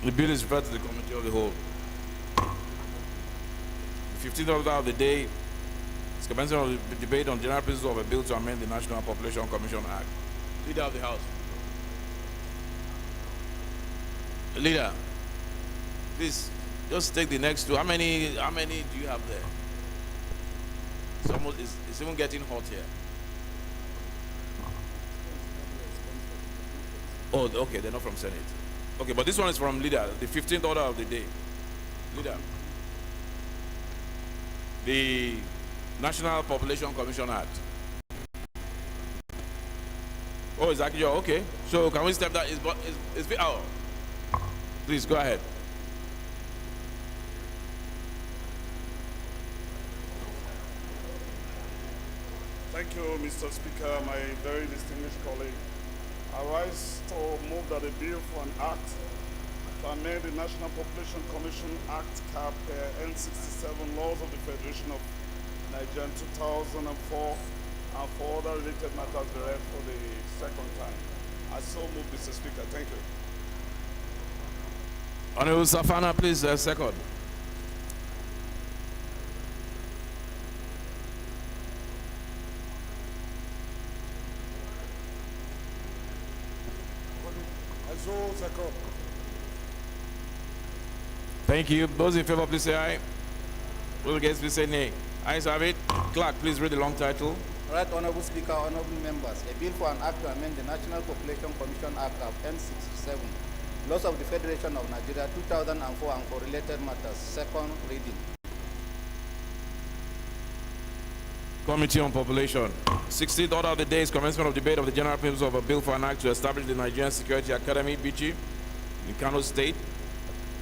The bill is referred to the committee of the whole. The 15th order of the day is commencement of the debate on general principles of a bill to amend the National Population Commission Act. Leader of the House. Leader, please just take the next two. How many do you have there? It's even getting hot here. Oh, okay, they're not from Senate. Okay, but this one is from leader, the 15th order of the day. Leader. The National Population Commission Act. Oh, it's actually okay. So can we step that? Oh, please go ahead. Thank you, Mr. Speaker, my very distinguished colleague. I rise to move that a bill for an act to amend the National Population Commission Act cap N67 laws of the Federation of Nigeria 2004 and for other related matters be read for the second time. I so move, Mr. Speaker. Thank you. Honorable Safana, please, second. Second. Thank you. Those in favor, please say aye. Those against, please say nay. Ayes have it. Clerk, please read the long title. Right, Honorable Speaker, honorable members, a bill for an act to amend the National Population Commission Act of N67, laws of the Federation of Nigeria 2004 and for related matters, second reading. Committee on Population. 16th order of the day is commencement of debate of the general principles of a bill for an act to establish the Nigerian Security Academy, BICHI, in Kano State.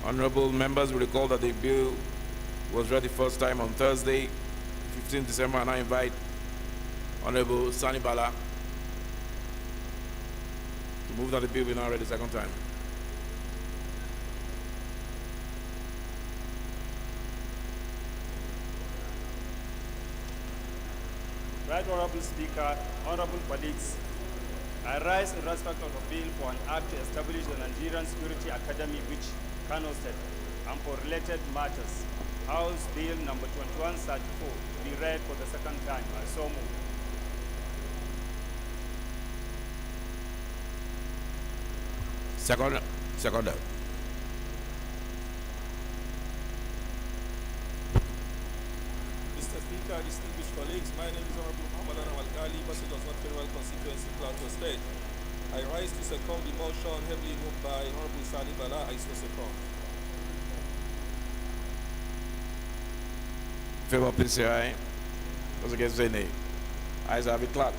Honorable members will recall that the bill was read the first time on Thursday, 15 December, and I invite Honorable Sani Bala to move that the bill be now read the second time. Right Honorable Speaker, honorable colleagues, I rise in respect of a bill for an act to establish the Nigerian Security Academy, which Kano State, and for related matters. House Bill number 2134 be read for the second time. I so move. Second. Mr. Speaker, distinguished colleagues, my name is Honorable Muhammad Al-Ghali, Basu does not federal constituency, Plateau State. I rise to second the motion heavily moved by Honorable Sani Bala. I so second. Favor, please say aye. Those against, say nay. Ayes have it, clerk.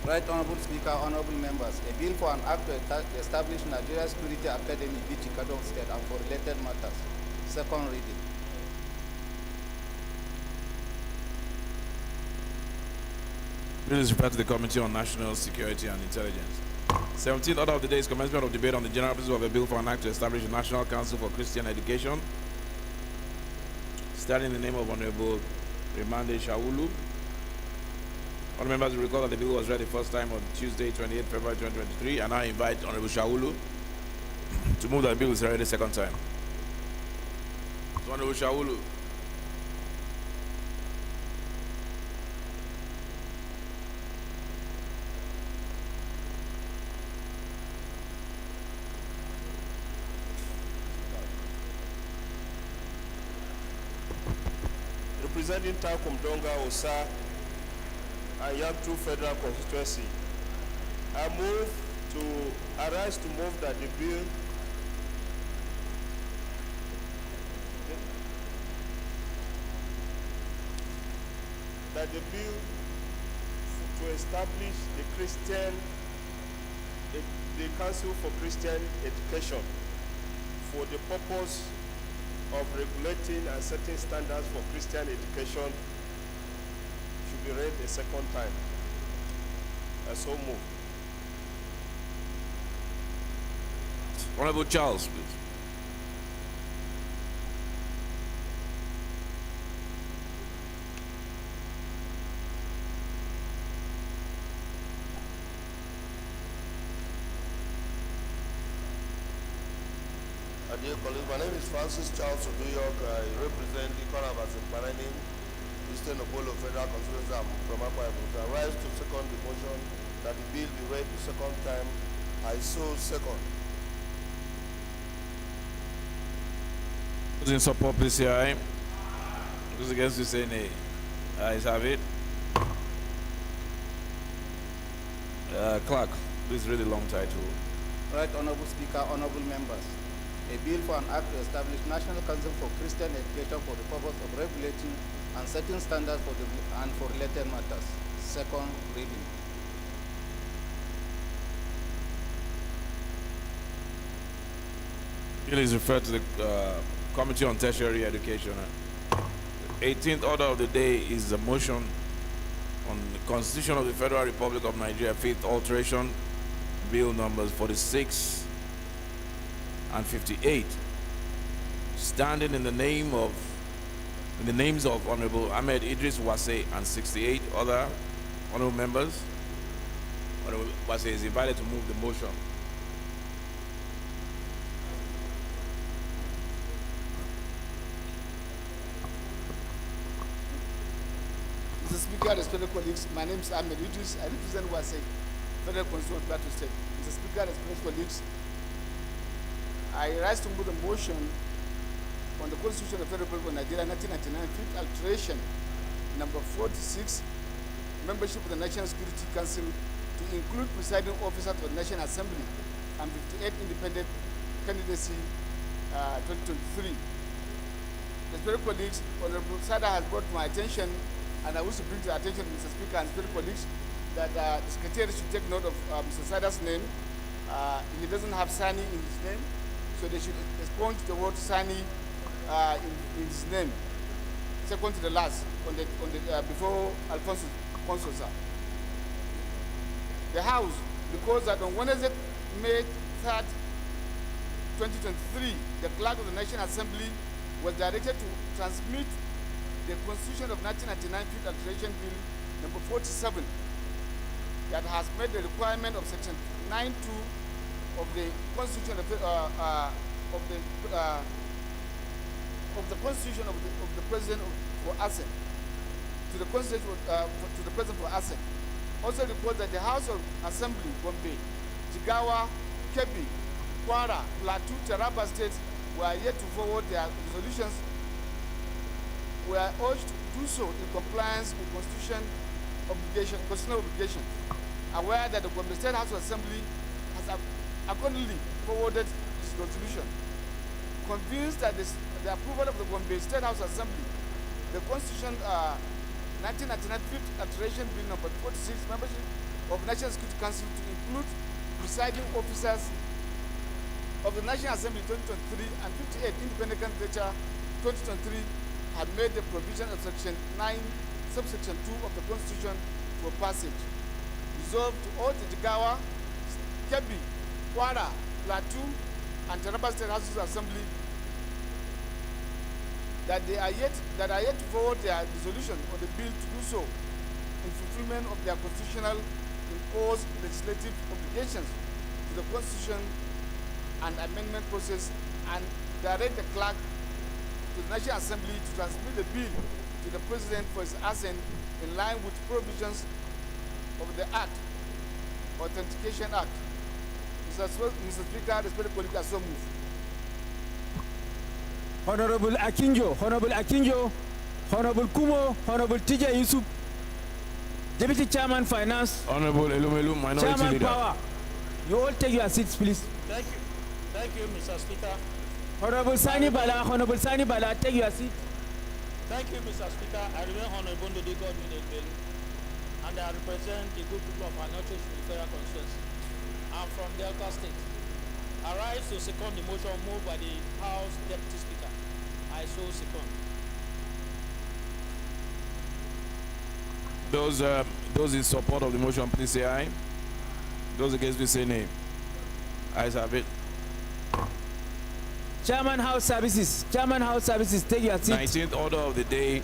Right, Honorable Speaker, honorable members, a bill for an act to establish Nigeria Security Academy, BICHI, Kano State, and for related matters, second reading. Bill is referred to the Committee on National Security and Intelligence. 17th order of the day is commencement of debate on the general principle of a bill for an act to establish a National Council for Christian Education. Standing in the name of Honorable Remande Shawulu. Honorable members will recall that the bill was read the first time on Tuesday, 28 February 2023, and I invite Honorable Shawulu to move that the bill is read the second time. So Honorable Shawulu. Representing Takum Donga Osa and Yagtu Federal Constituency, I arise to move that the bill to establish the Council for Christian Education for the purpose of regulating and setting standards for Christian education should be read a second time. I so move. Honorable Charles, please. Dear colleagues, my name is Francis Charles Oduyok. I represent the Economy as a Planning Eastern Apollo Federal Constituency. I'm from Akwa Ibom. I rise to second the motion that the bill be read the second time. I so second. Those in support, please say aye. Those against, please say nay. Ayes have it. Clerk, please read the long title. Right Honorable Speaker, honorable members. A bill for an act to establish National Council for Christian Education for the purpose of regulating and setting standards for related matters. Second reading. Bill is referred to the Committee on Tertiary Education. The 18th order of the day is a motion on the Constitution of the Federal Republic of Nigeria, 5th alteration, bill numbers 46 and 58, standing in the names of Honorable Ahmed Idris Wase and 68 other honorable members. Honorable Wase is invited to move the motion. Mr. Speaker, respected colleagues, my name is Ahmed Idris. I represent Wase, Federal Constituency of Plateau State. Mr. Speaker, respected colleagues, I rise to move the motion on the Constitution of the Federal Republic of Nigeria 1999, fifth alteration, number 46, membership of the National Security Council to include presiding officers of the National Assembly and 58 independent candidacy 2023. Respected colleagues, Honorable Sada has brought to my attention, and I wish to bring to the attention of Mr. Speaker and fellow colleagues that the Secretary should take note of Mr. Sada's name. He doesn't have Sani in his name, so they should respond to the word Sani in his name, second to the last, before Alfonso Consosa. The House, because that on Wednesday, May 3rd, 2023, the clerk of the National Assembly was directed to transmit the Constitution of 1999 fifth alteration bill number 47 that has met the requirement of section 9.2 of the Constitution of the Constitution of the President for assent to the Constitution to the President for assent. Also reports that the House of Assembly, Gombe, Jigawa, Kebbi, Kwara, Plateau, Taraba states were yet to forward their resolutions, were urged to do so in compliance with constitutional obligation. Aware that the Gombe State House of Assembly has accordingly forwarded this resolution. Convinced that the approval of the Gombe State House Assembly, the Constitution 1999 fifth alteration bill number 46, membership of National Security Council to include presiding officers of the National Assembly 2023 and 58 independent candidature 2023 have made the provision of section 9, subsection 2 of the Constitution for passage. Resolved to all the Jigawa, Kebbi, Kwara, Plateau, and Taraba State Houses Assembly that are yet to forward their resolution on the bill to do so in fulfillment of their constitutional imposed legislative obligations to the Constitution and amendment process, and direct the clerk to the National Assembly to transmit the bill to the President for his assent in line with provisions of the Act, Authentication Act. Mr. Speaker, respected colleagues, I so move. Honorable Akinjo, Honorable Kumo, Honorable TJ Yusuf, Deputy Chairman Finance, Honorable Elumelu, Minority Chairman Leader. Power. You all take your seats, please. Thank you, Mr. Speaker. Honorable Sani Bala, take your seat. Thank you, Mr. Speaker. I remain Honorable Ndodi Godwin Egbelu, and I represent the good people of Anoche Federal Constituency. I'm from Delta State. I rise to second the motion moved by the House Deputy Speaker. I so second. Those in support of the motion, please say aye. Those against, please say nay. Ayes have it. Chairman House Services, take your seat. 19th order of the day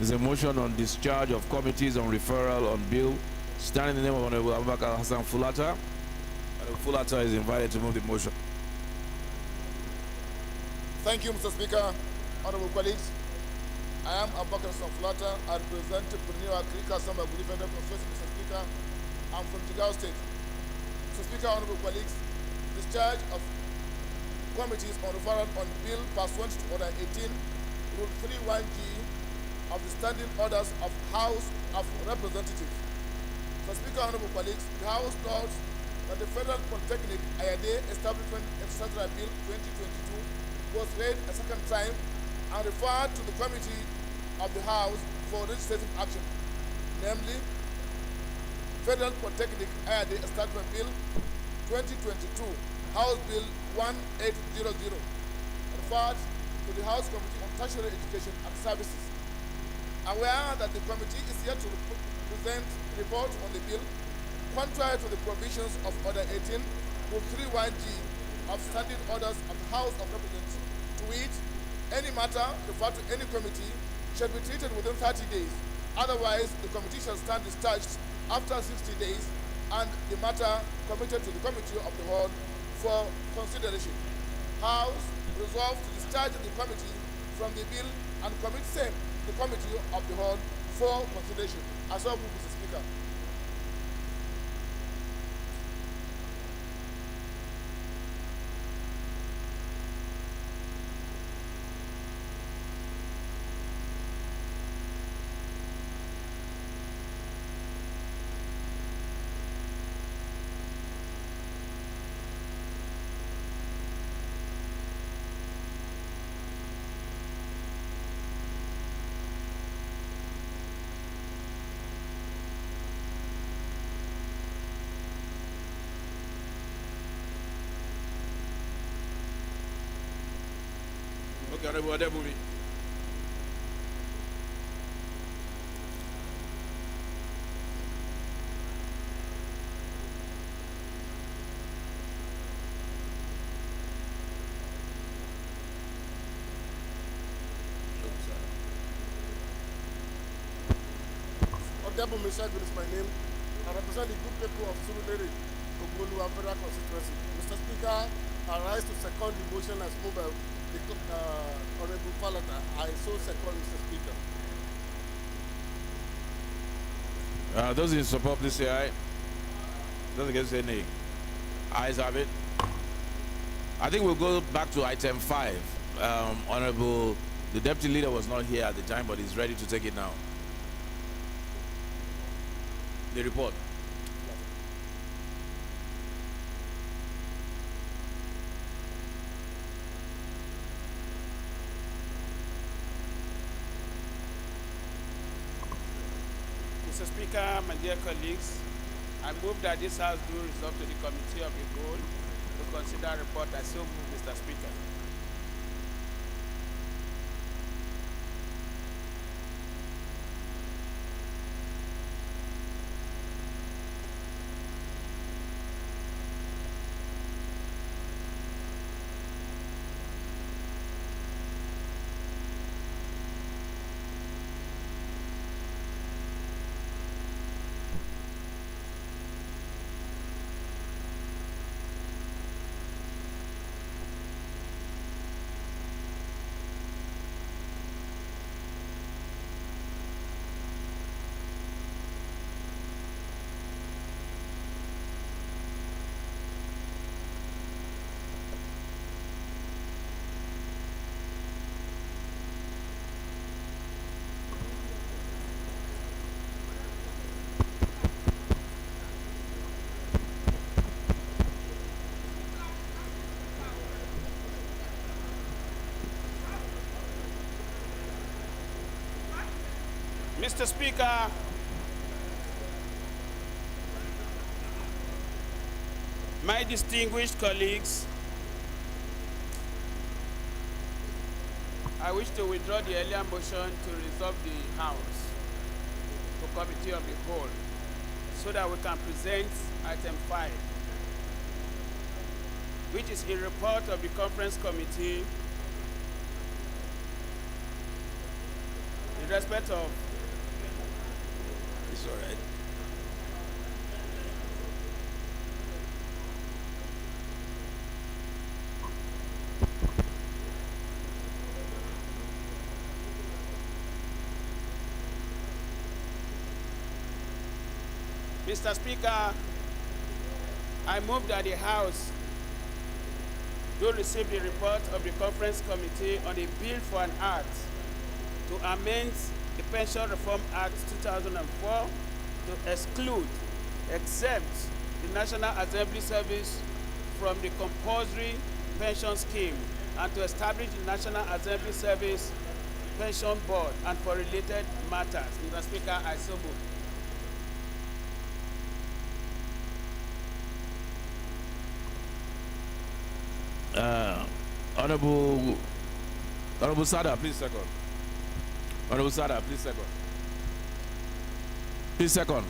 is a motion on discharge of committees on referral on bill, standing in the name of Honorable Abubakar Hassan Fulata. Honorable Fulata is invited to move the motion. Thank you, Mr. Speaker. Honorable colleagues, I am Abubakar Sanflata. I represent Purnua Krika Samba Federal Constituency, Mr. Speaker. I'm from Jigawa State. Mr. Speaker, honorable colleagues, discharge of committees on referral on bill pursuant to Order 18, Rule 31G of the Standing Orders of House of Representatives. Mr. Speaker, honorable colleagues, the House notes that the Federal Polytechnic IAD Establishment Etc. Bill 2022 was read a second time and referred to the committee of the House for legislative action, namely Federal Polytechnic IAD Establishment Bill 2022, House Bill 1800, referred to the House Committee on Tertiary Education and Services. Aware that the committee is yet to present a report on the bill, contrary to the provisions of Order 18, Rule 31G of Standing Orders of the House of Representatives, to which any matter referred to any committee shall be treated within 30 days. Otherwise, the committee shall stand discharged after 60 days and the matter committed to the committee of the whole for consideration. House resolved to discharge the committee from the bill and commit same to the committee of the whole for consideration. As well, Mr. Speaker. Okay, Honorable Adebumi. Odebo Meshagul is my name. I represent the good people of Surulere, Ogulu, and Federal Constituency. Mr. Speaker, I rise to second the motion as moved by the Honorable Falata. I so second, Mr. Speaker. Those in support, please say aye. Those against say nay. Ayes have it. I think we'll go back to item 5. Honorable, the deputy leader was not here at the time, but he's ready to take it now. The report. Mr. Speaker, my dear colleagues, I move that this House do resolve to the Committee of the Whole to consider report. I so move, Mr. Speaker. Mr. Speaker, my distinguished colleagues, I wish to withdraw the earlier motion to resolve the House to Committee of the Whole so that we can present item 5, which is a report of the Conference Committee in respect of. It's all right. Mr. Speaker, I move that the House do receive the report of the Conference Committee on the Bill for an Act to amend the Pension Reform Act 2004 to exclude, except the National Assembly Service from the compulsory pension scheme and to establish the National Assembly Service Pension Board and for related matters. Mr. Speaker, I so move. Honorable Sada, please second. Honorable Sada, please second. Please second.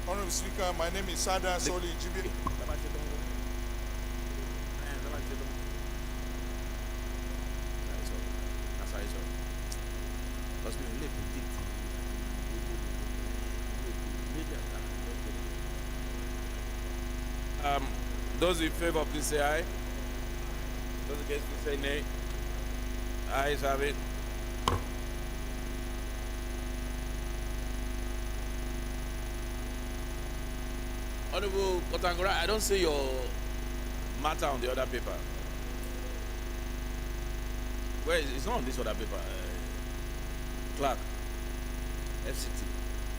Honorable Speaker, my name is Sada Soli Jibi. Those in favor, please say aye. Those against, please say nay. Ayes have it. Honorable Kotangura, I don't see your matter on the other paper. Where is it's not on this other paper. Clerk, FCT.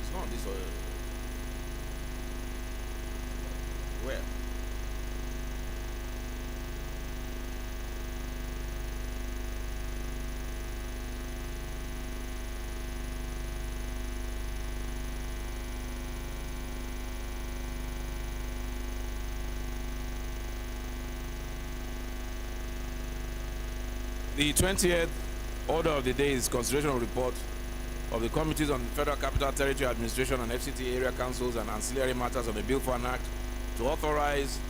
It's not on this other. Where? The 20th order of the day is consideration of report of the committees on Federal Capital Territory Administration and FCT area councils and ancillary matters on the Bill for an Act to authorize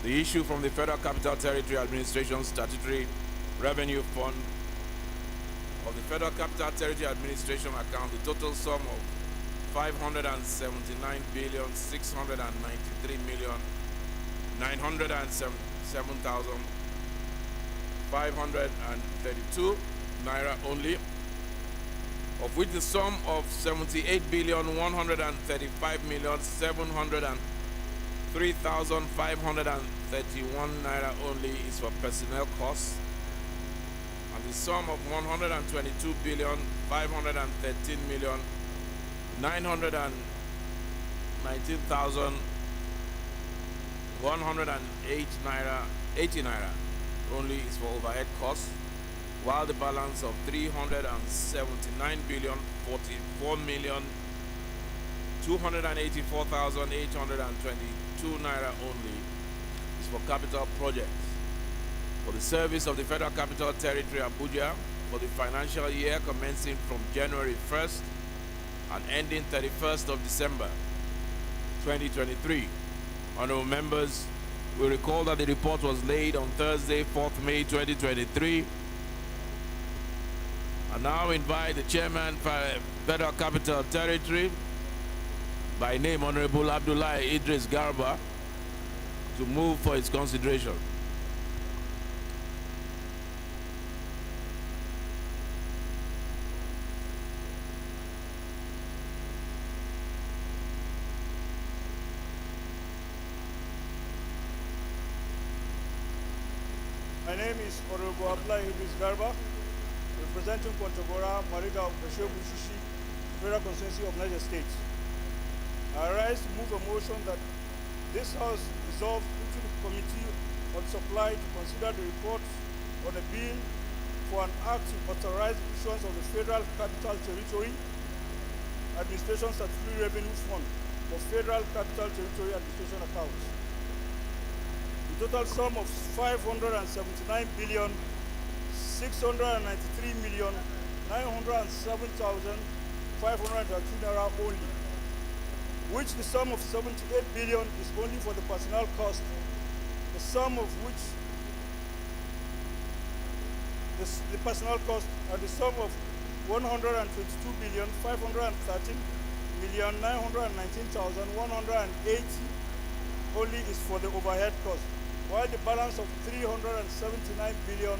the issue from the Federal Capital Territory Administration Statutory Revenue Fund of the Federal Capital Territory Administration account the total sum of 579,693,907,532 naira only, of which the sum of 78,135,703,531 naira only is for personnel costs, and the sum of 122,513,919,108 naira, 80 naira only is for overhead costs, while the balance of 379,044,284,822 naira only is for capital projects for the service of the Federal Capital Territory Abuja for the financial year commencing from January 1st and ending 31st of December 2023. Honorable members, we recall that the report was laid on Thursday, 4th May 2023. I now invite the chairman for Federal Capital Territory, by name Honorable Abdullahi Idris Garba, to move for its consideration. My name is Honorable Abdullahi Idris Garba, representing Kontagora, Mariga of Bashir Bushishi, Federal Constituency of Niger State. I rise to move a motion that this House resolve into the Committee on Supply to consider the report on a bill for an act to authorize the issuance of the Federal Capital Territory Administration Statutory Revenue Fund for Federal Capital Territory Administration accounts. The total sum of 579,693,907,532 naira only, which the sum of 78 billion is only for the personnel cost, the sum of which the personnel cost and the sum of 122,513,919,180 only is for the overhead cost, while the balance of 379 billion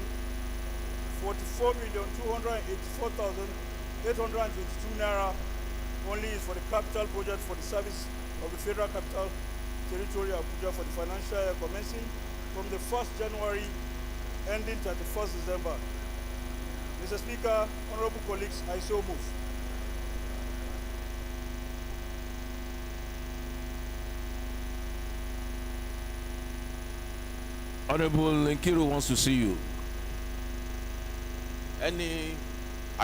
44,284,822 naira only is for the capital project for the service of the Federal Capital Territory Abuja for the financial year commencing from the 1st January ending 31st December. Mr. Speaker, honorable colleagues, I so move. Honorable Nkiru wants to see you. I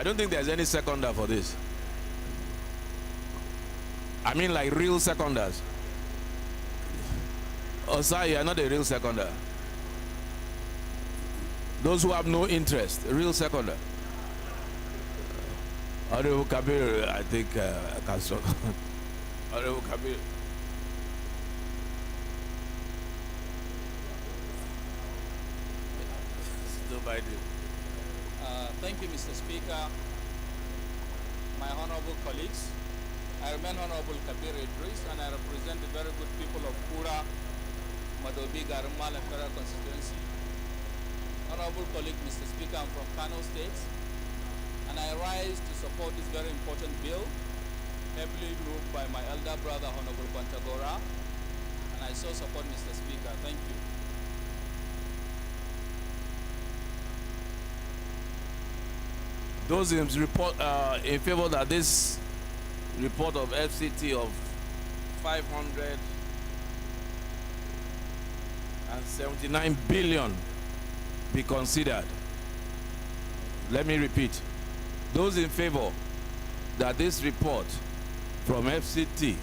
don't think there's any seconder for this. I mean like real seconders. Oh, sorry, you are not a real seconder. Those who have no interest, a real seconder. Honorable Kabir, I think I can stop. Honorable Kabir. Thank you, Mr. Speaker. My honorable colleagues, I remain Honorable Kabir Idris, and I represent the very good people of Kura, Madobi, Garumal, and Federal Constituency. Honorable colleague, Mr. Speaker, I'm from Kano State, and I rise to support this very important bill, heavily moved by my elder brother, Honorable Bantagora, and I so support Mr. Speaker. Thank you. Those in favor that this report of FCT of 579 billion be considered. Let me repeat. Those in favor that this report from FCT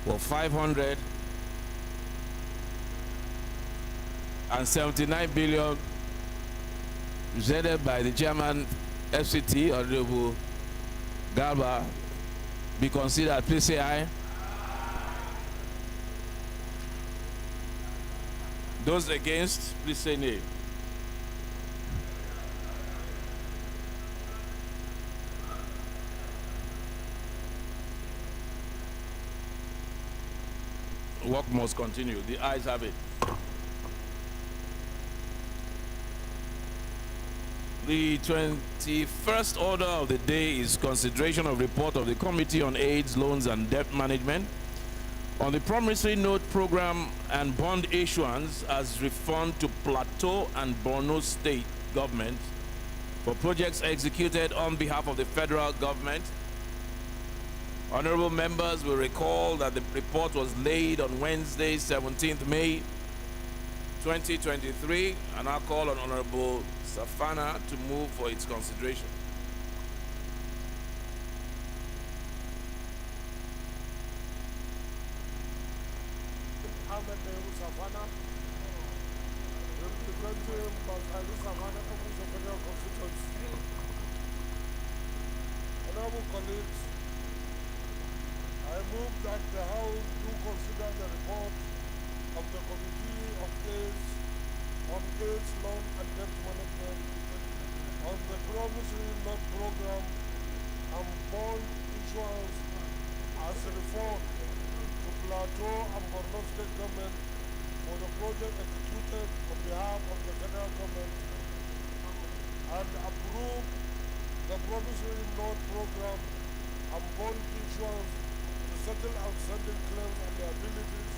for 579 billion presented by the chairman FCT, Honorable Garba, be considered. Please say aye. Those against, please say nay. Work must continue. The ayes have it. The 21st order of the day is consideration of report of the Committee on AIDS, Loans and Debt Management on the promissory note program and bond issuance as refund to Plateau and Borno State government for projects executed on behalf of the federal government. Honorable members will recall that the report was laid on Wednesday, 17th May 2023, and I'll call on Honorable Safana to move for its consideration. Safana, representing Basali Safana, Communist Federal Constituency. Honorable colleagues, I move that the House do consider the report of the Committee of AIDS on AIDS, Loan and Debt Management on the promissory note program and bond issuance as a reform to Plateau and Borno State government for the project executed on behalf of the federal government, and approve the promissory note program and bond issuance to settle outstanding claims and liabilities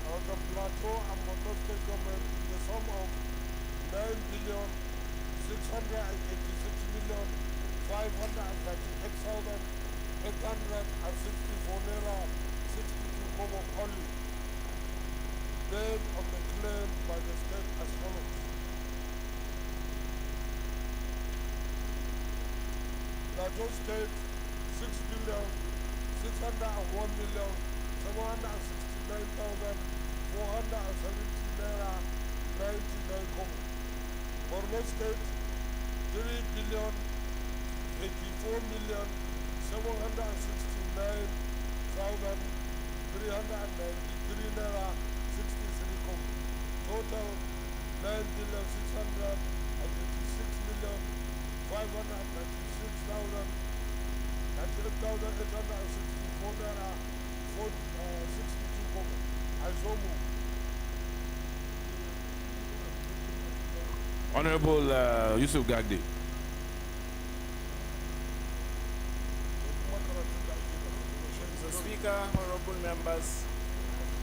of the Plateau and Borno State government in the sum of 9,686,538,864 naira 62 kobo only, made on the claim by the state as follows. Plateau State 6,601,769,470 naira 99 kobo. Borno State 3,084,769,393 naira 63 kobo. Total 9,686,596,98,864 naira 62 kobo. I so move. Honorable Yusuf Gagdi. Mr. Speaker, honorable members,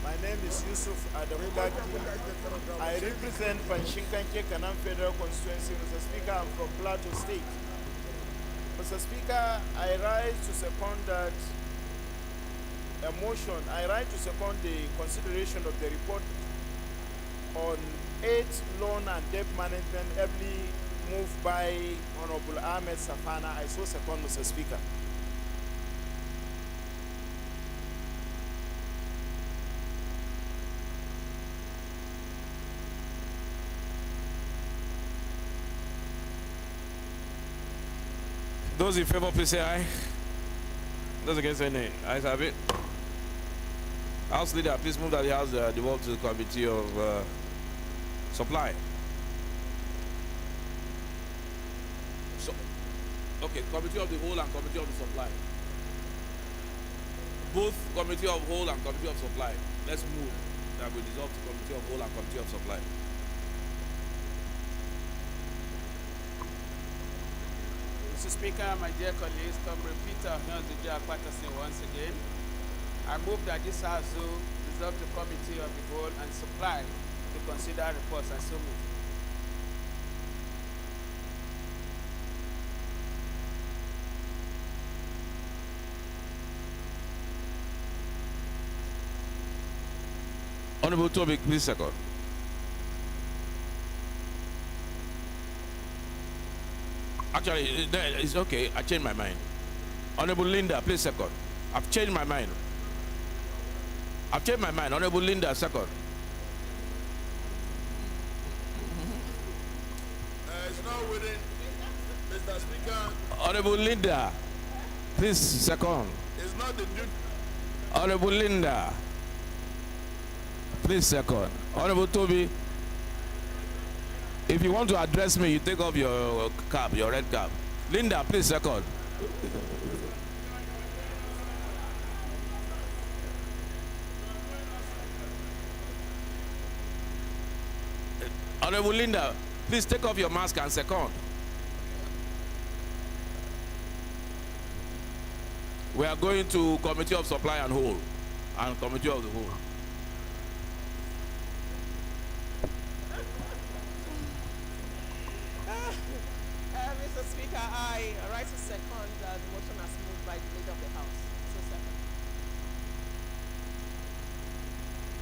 my name is Yusuf Adamu Gagdi. I represent Panshinkanke Kanam Federal Constituency. Mr. Speaker, I'm from Plateau State. Mr. Speaker, I rise to second that a motion. I rise to second the consideration of the report on aid, loan, and debt management, ably moved by Honorable Ahmed Safana. I so second, Mr. Speaker. Those in favor, please say aye. Those against, say nay. Ayes have it. House Leader, please move that the House devolve to the Committee of Supply. So, okay, Committee of the Whole and Committee of the Supply. Both Committee of Whole and Committee of Supply. Let's move that we dissolve to Committee of Whole and Committee of Supply. Mr. Speaker, my dear colleagues, Comrade Peter Hyunzija Patterson once again. I move that this House will dissolve the Committee of the Whole and Supply to consider reports and so move. Honorable Toby, please second. Actually, it's okay. I changed my mind. Honorable Linda, please second. I've changed my mind. I've changed my mind. Honorable Linda, second. It's not within, Mr. Speaker. Honorable Linda, please second. It's not the duty. Honorable Linda, please second. Honorable Toby, if you want to address me, you take off your cap, your red cap. Linda, please second. Honorable Linda, please take off your mask and second. We are going to Committee of Supply and Whole and Committee of the Whole. Mr. Speaker, I rise to second the motion as moved by the Leader of the House. So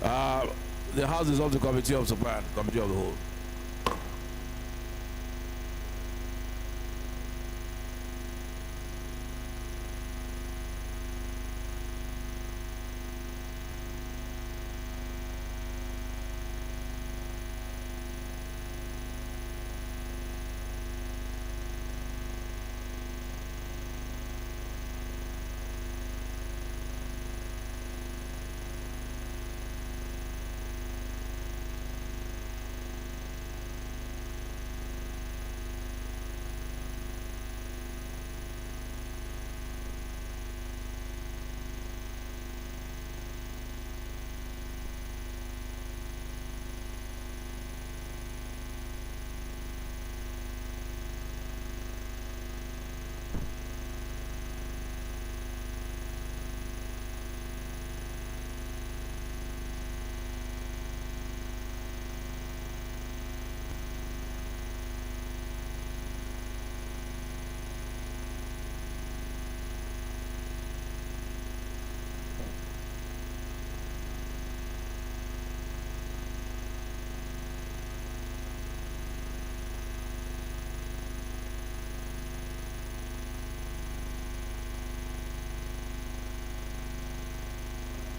second. The House is of the Committee of Supply and Committee of the Whole.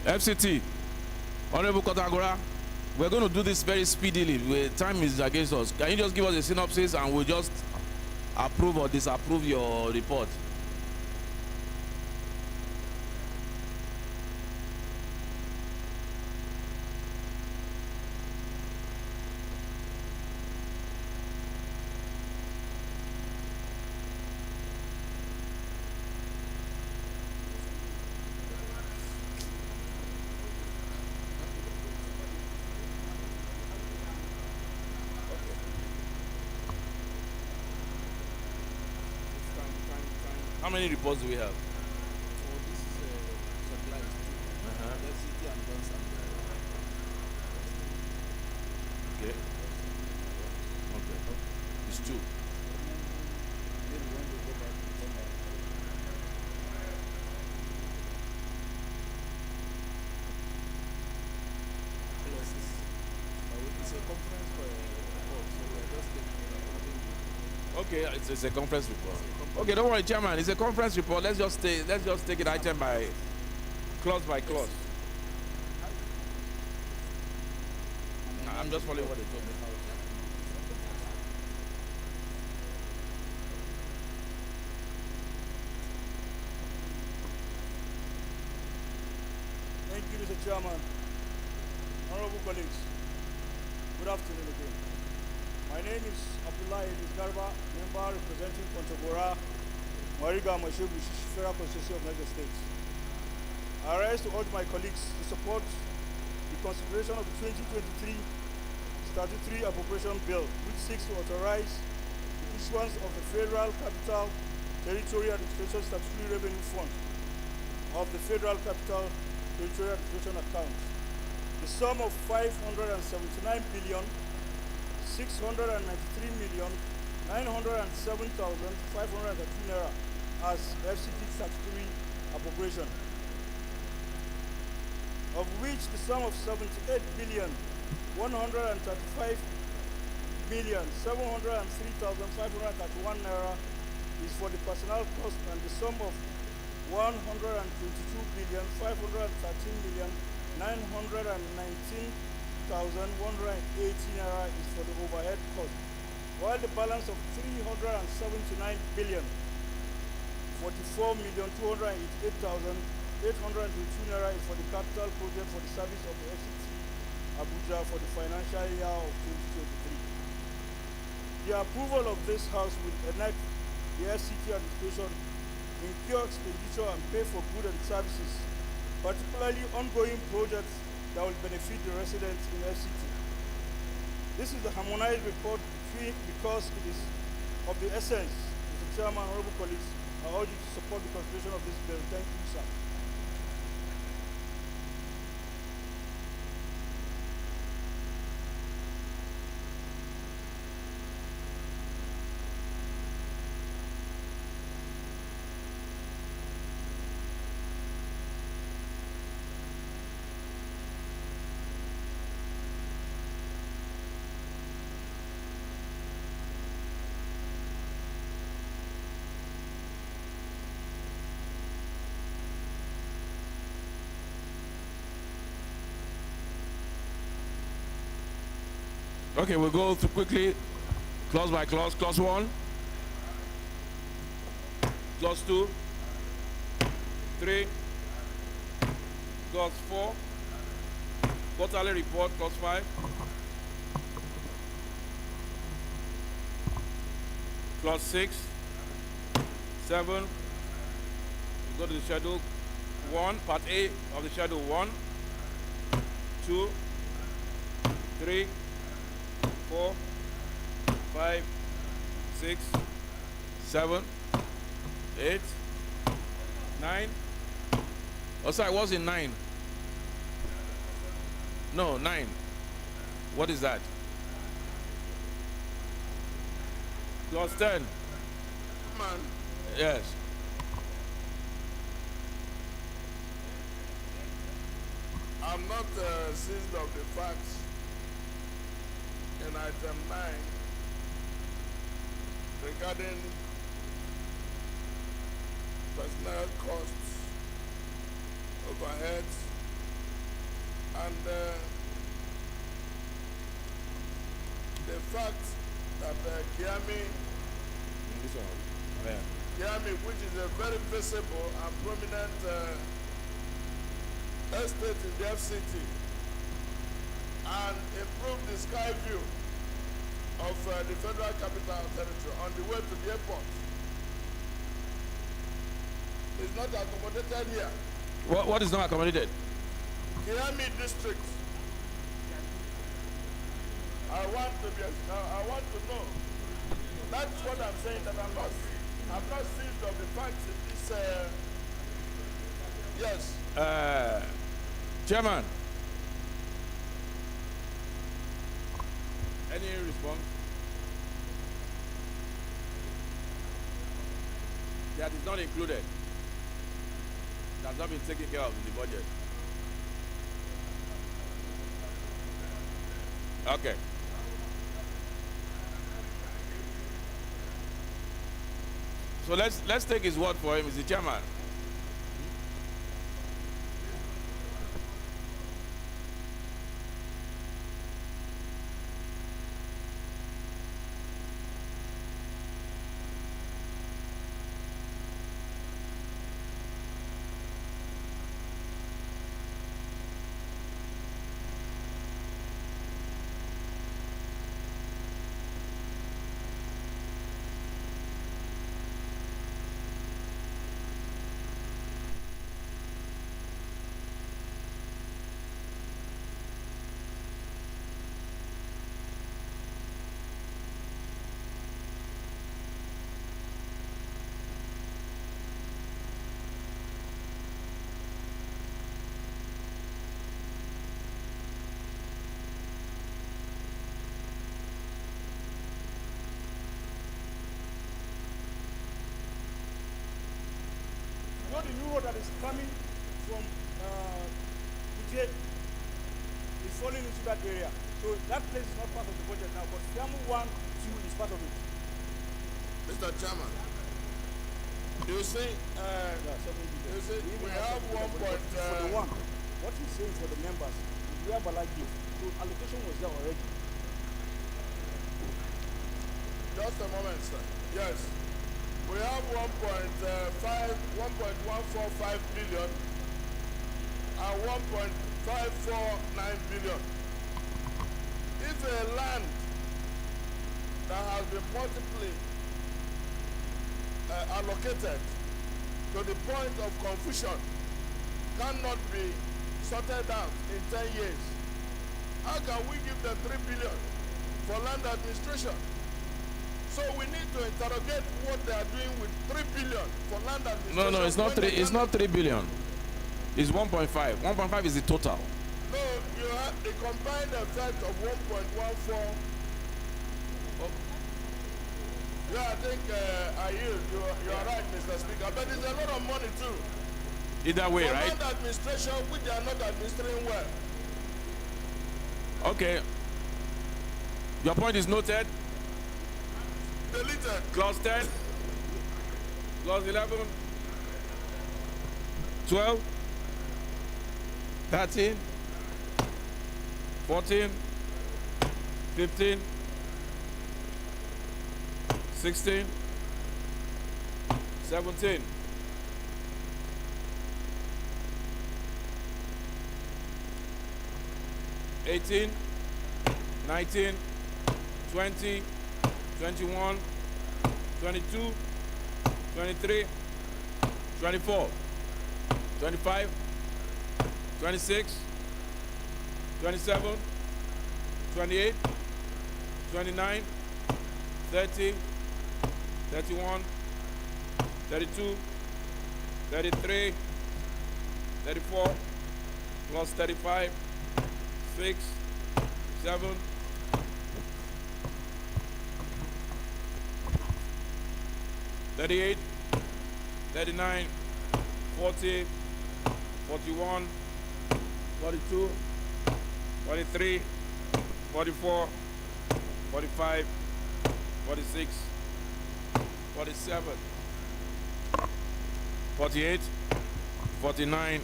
FCT, Honorable Kotagora, we're going to do this very speedily. Time is against us. Can you just give us a synopsis and we'll just approve or disapprove your report? How many reports do we have? For this supply is two. FCT and bonds and Okay. Okay. It's two. then we want to go back to plenary. Clauses. It's a conference for report, so we are just taking according to Okay, it's a conference report. Okay, don't worry, Chairman. It's a conference report. Let's just take it item by clause by clause. I'm just following what they told me. Thank you, Mr. Chairman. Honorable colleagues, good afternoon again. My name is Abdullah Idris Garba, member representing Kontagora, Mariga Mashebu, Federal Constituency of Niger State. I rise to urge my colleagues to support the consideration of the 2023 Statutory Appropriation Bill, which seeks to authorize the issuance of the Federal Capital Territory Administration Statutory Revenue Fund of the Federal Capital Territory Administration account. The sum of 579 billion 693,907,513 naira as FCT statutory appropriation, of which the sum of 78 billion 135,703,531 naira is for the personnel cost, and the sum of 122,519,919,180 naira is for the overhead cost, while the balance of 379 billion 44,288,822 naira is for the capital project for the service of the FCT Abuja for the financial year of 2023. The approval of this House will enact the FCT administration, incur expenditure and pay for goods and services, particularly ongoing projects that will benefit the residents in FCT. This is a harmonized report because it is of the essence. Mr. Chairman, honorable colleagues, I urge you to support the consideration of this bill. Thank you, sir. Okay, we'll go through quickly, clause by clause. Clause 1, clause 2, 3, clause 4, quarterly report, clause 5, clause 6, 7, we go to the schedule 1, part A of the schedule 1, 2, 3, 4, 5, 6, 7, 8, 9. Oh, sorry, what's in 9? No, 9. What is that? Clause 10. Man, Yes. I'm not seized of the facts in item 9 regarding personnel costs, overheads, and the fact that Kiami, This one. Yeah. Kiami, which is a very visible and prominent estate in the FCT, and improve the sky view of the Federal Capital Territory on the way to the airport, is not accommodated here. What is not accommodated? Kiami district. I want to know. That's what I'm saying, that I'm not I'm not seized of the facts in this. Yes. Chairman. Any response? That is not included. That has not been taken care of in the budget. Okay. So let's take his word for him, Mr. Chairman. You know the new road that is coming from Kuje is falling into that area. So that place is not part of the budget now, but Siamu 1, 2 is part of it. Mr. Chairman, you see, we have 1 point. For the one, what he's saying for the members, we have Balagi. So allocation was there already. Just a moment, sir. Yes. We have 1.145 billion and 1.549 billion. If a land that has been multiply allocated to the point of confusion cannot be sorted out in 10 years, how can we give them 3 billion for land administration? So we need to interrogate what they are doing with 3 billion for land administration. No, it's not 3. It's not 3 billion. It's 1.5. 1.5 is the total. No, you have the combined effect of 1.14. Oh. Yeah, I think I yield. You are right, Mr. Speaker. But it's a lot of money too. Either way, for right? land administration, which they are not administering well. Okay. Your point is noted. Deleted. Clause 10. Clause 11. 12. 13. 14. 15. 16. 17. 18. 19. 20. 21, 22, 23, 24, 25, 26, 27, 28, 29, 30, 31, 32, 33, 34, plus 35, 6, 7, 38, 39, 40, 41, 42, 43, 44, 45, 46, 47, 48, 49,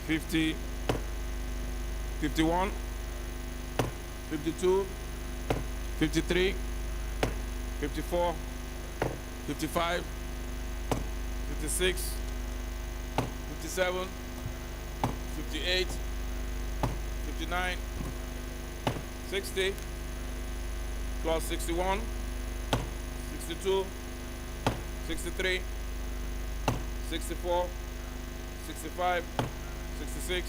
50, 51, 52, 53, 54, 55, 56, 57, 58, 59, 60, plus 61, 62, 63, 64, 65, 66,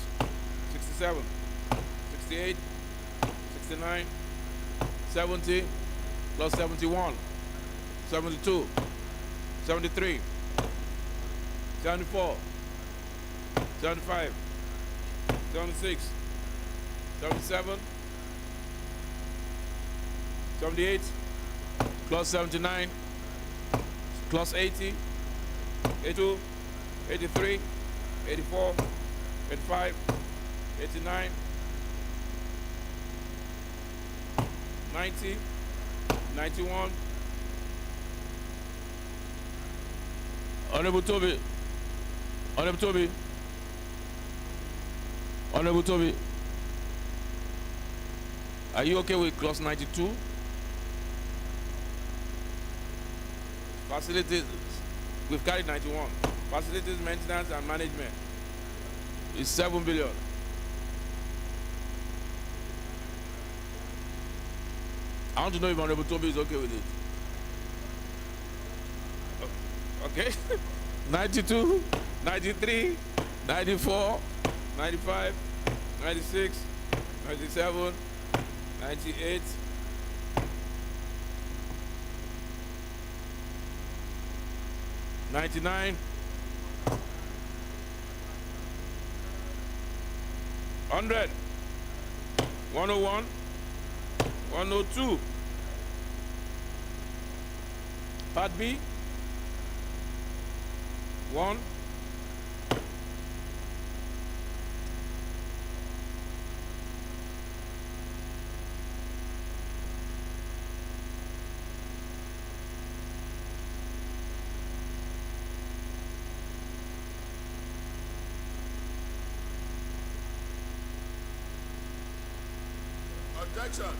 67, 68, 69, 70, plus 71, 72, 73, 74, 75, 76, 77, 78, clause 79, clause 80, 82, 83, 84, 85, 89, 90, 91. Honorable Toby. Honorable Toby. Honorable Toby. Are you okay with clause 92? Facilities, we've carried 91. Facilities, maintenance, and management is 7 billion. I want to know if Honorable Toby is okay with it. Okay. 92, 93, 94, 95, 96, 97, 98, 99, 100, 101, 102. Part B. 1. Objection.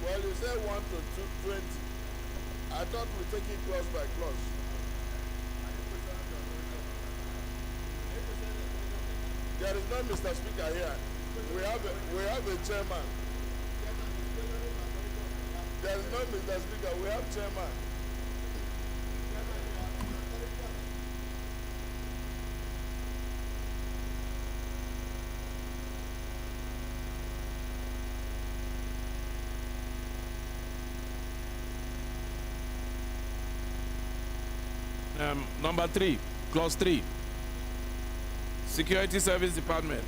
Well, you say 1 to 20. I thought we take it clause by clause. There is no Mr. Speaker here. We have a chairman. There is no Mr. Speaker. We have chairman. Number 3, clause 3, Security Service Department.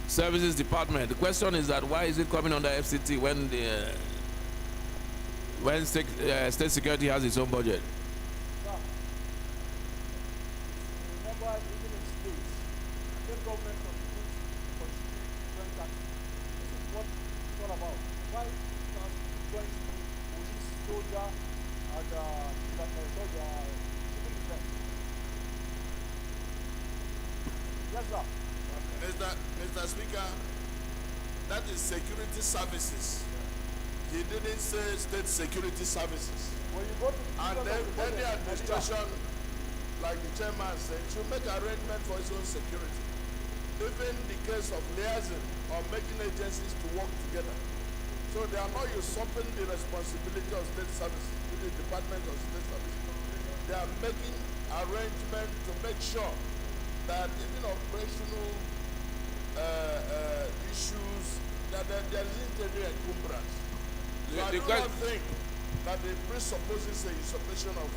Services Department. The question is that why is it coming under FCT when state security has its own budget? Remember, even in states, state government contributes joint tax. This is what it's all about. Why does joint police, soldier, and civil defense? Yes, sir. Mr. Speaker, that is security services. He didn't say state security services. When you go to and then any administration, like the chairman said, should make arrangement for its own security. Even the case of liaison or making agencies to work together. So they are not usurping the responsibility of state services with the Department of State Services. They are making arrangement to make sure that even operational issues, that there isn't any encumbrance. So I do not think that it presupposes a usurpation of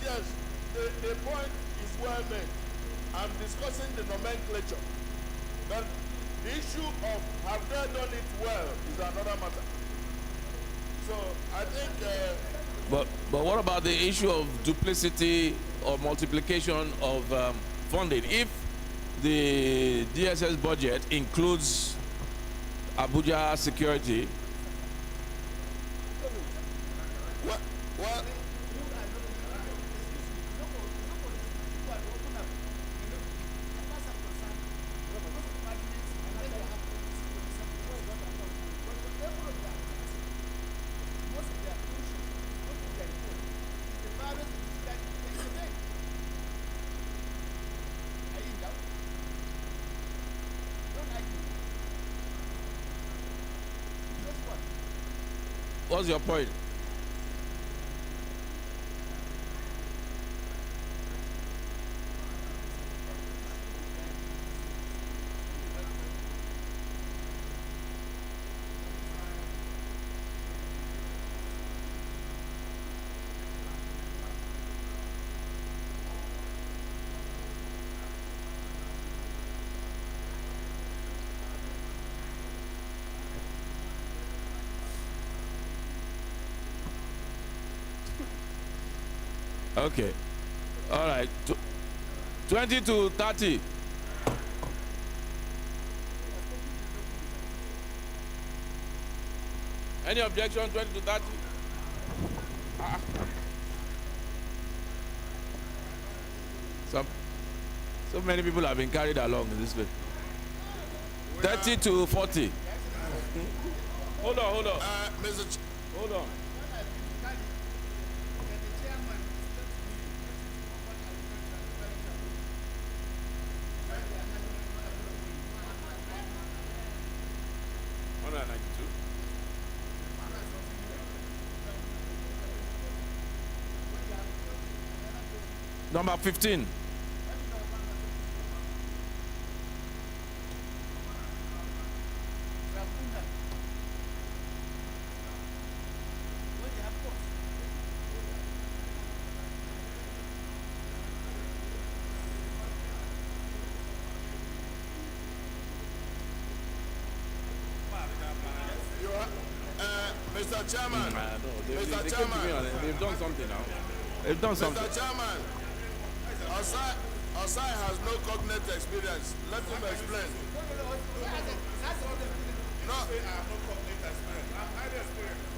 Yes, the point is well made. I'm discussing the nomenclature. But the issue of have they done it well is another matter. So I think. But what about the issue of duplicity or multiplication of funding? If the DSS budget includes Abuja Security. Well, What's your point? Okay. All right. 20 to 30. Any objection? 20 to 30? So many people have been carried along in this way. 30 to 40. Hold on. Mr. Hold on. Number 15. Mr. Chairman. Mr. Chairman. They've done something now. They've done something. Mr. Chairman, Osai has no cognate experience. Let him explain. No.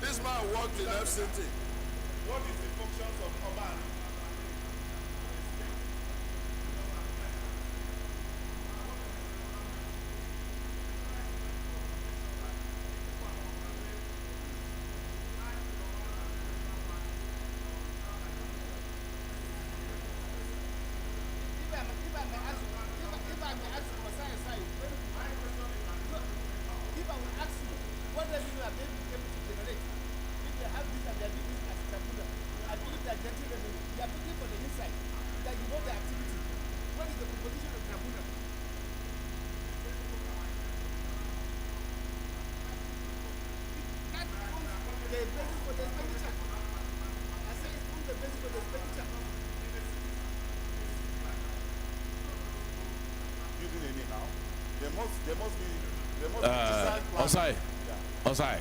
This man worked in FCT. What is the functions of urban? Osai,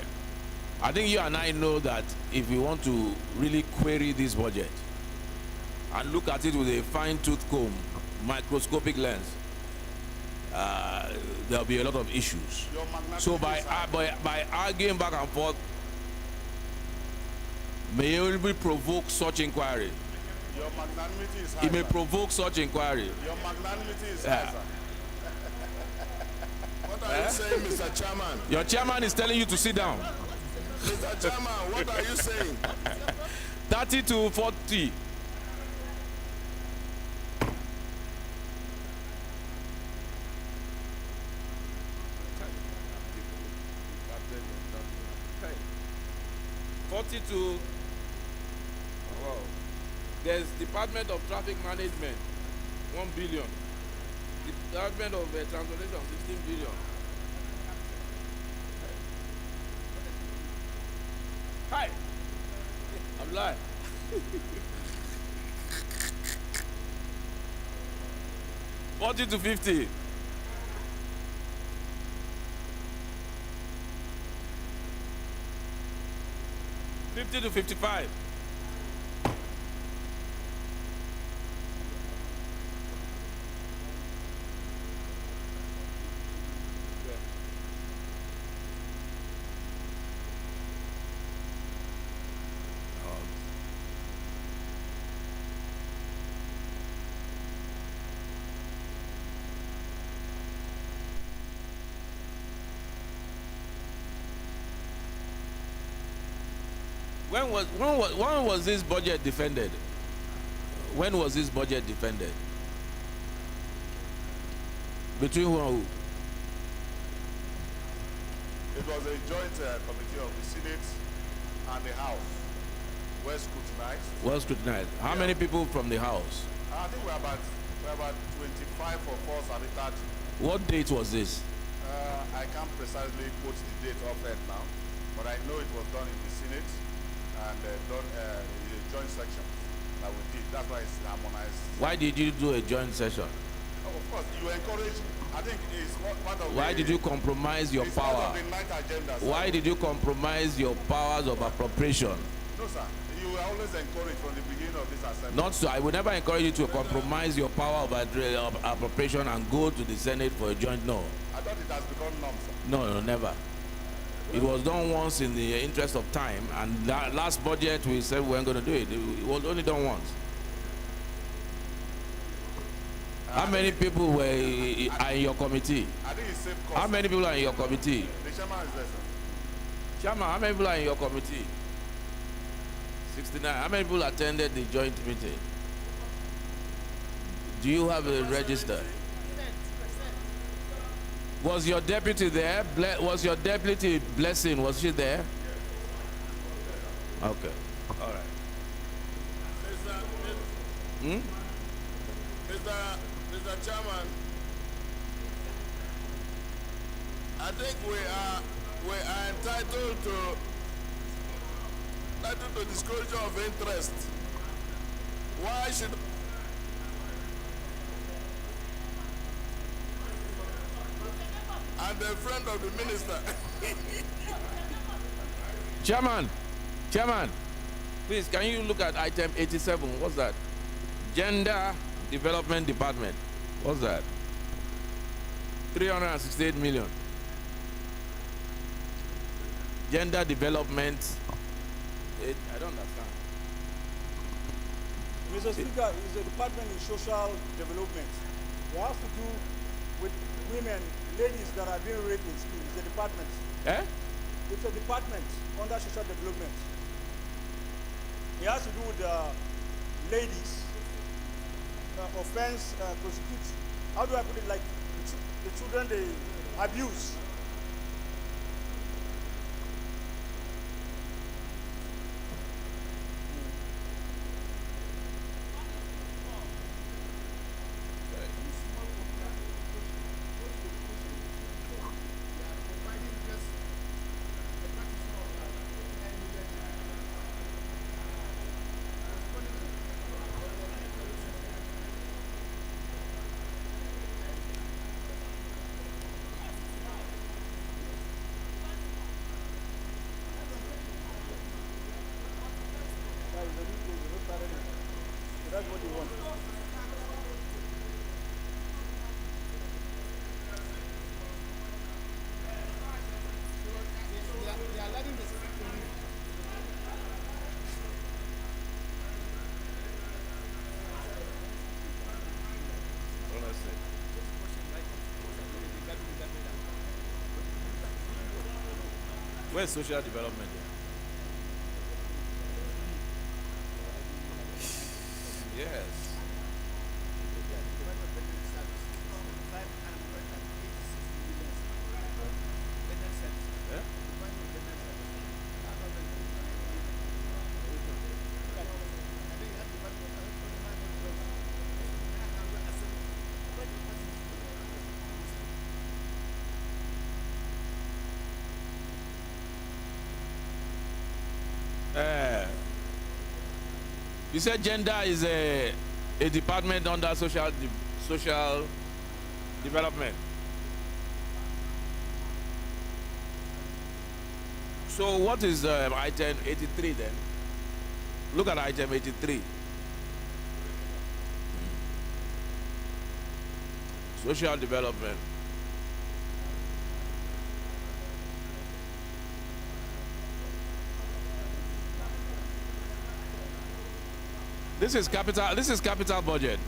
I think you and I know that if we want to really query this budget and look at it with a fine-tooth comb, microscopic lens, there'll be a lot of issues. So by arguing back and forth, may it provoke such inquiry. Your magnanimity is high. It may provoke such inquiry. Your magnanimity is high, sir. What are you saying, Mr. Chairman? Your chairman is telling you to sit down. Mr. Chairman, what are you saying? 30 to 40. Wow. There's Department of Traffic Management, 1 billion. Department of Transportation, 16 billion. Hi. I'm live. $40 to $50. $50 to $55. When was this budget defended? When was this budget defended? Between who and who? It was a joint committee of the Senate and the House. Well scrutinized. Well scrutinized. How many people from the House? I think we're about 25 or 4 and 30. What date was this? I can't precisely quote the date offhand now, but I know it was done in the Senate and done in a joint section that we did. That's why it's harmonized. Why did you do a joint session? Oh, of course, you encourage. I think it's part of. Why did you compromise your power? Part of the night agenda. Sir. Why did you compromise your powers of appropriation? No, sir. You were always encouraged from the beginning of this assembly. Not so. I would never encourage you to compromise your power of appropriation and go to the Senate for a joint. No. I thought it has become norm, sir. No, never. It was done once in the interest of time, and last budget we said we weren't going to do it. It was only done once. How many people are in your committee? I think it's safe course. How many people are in your committee? The chairman is there, sir. Chairman, how many people are in your committee? 69. How many people attended the joint meeting? Do you have a register? Was your deputy there? Was your deputy Blessing? Was she there? Okay. All right. Mr. Chairman, I think we are entitled to disclosure of interest. Why should and a friend of the minister? Chairman, please, can you look at item 87? What's that? Gender Development Department. What's that? 368 million. Gender development. I don't understand. Mr. Speaker, it's a department in social development. It has to do with women, ladies that are being raped in school. It's a department. Eh? It's a department under social development. It has to do with ladies. Offense, prosecute. How do I put it? Like the children they abuse. That's what you want. They are letting the speaker leave. Where's social development? Yes. You said gender is a department under social development. So what is item 83 then? Look at item 83. Social development. This is capital budget.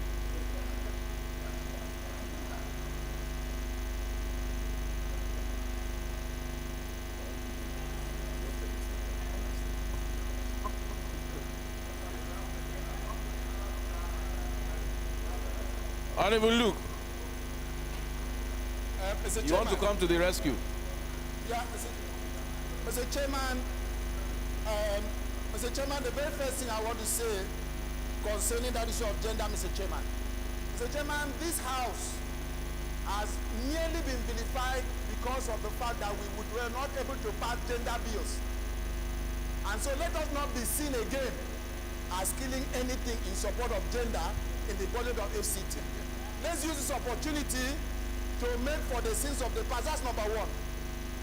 Honorable Luke, Mr. you want to come to the rescue? Yeah, Mr. Chairman, Mr. Chairman, the very first thing I want to say concerning that issue of gender, Mr. Chairman. Mr. Chairman, this house has nearly been vilified because of the fact that we were not able to pass gender bills. And so let us not be seen again as killing anything in support of gender in the budget of FCT. Let's use this opportunity to make for the sins of the past. That's number one.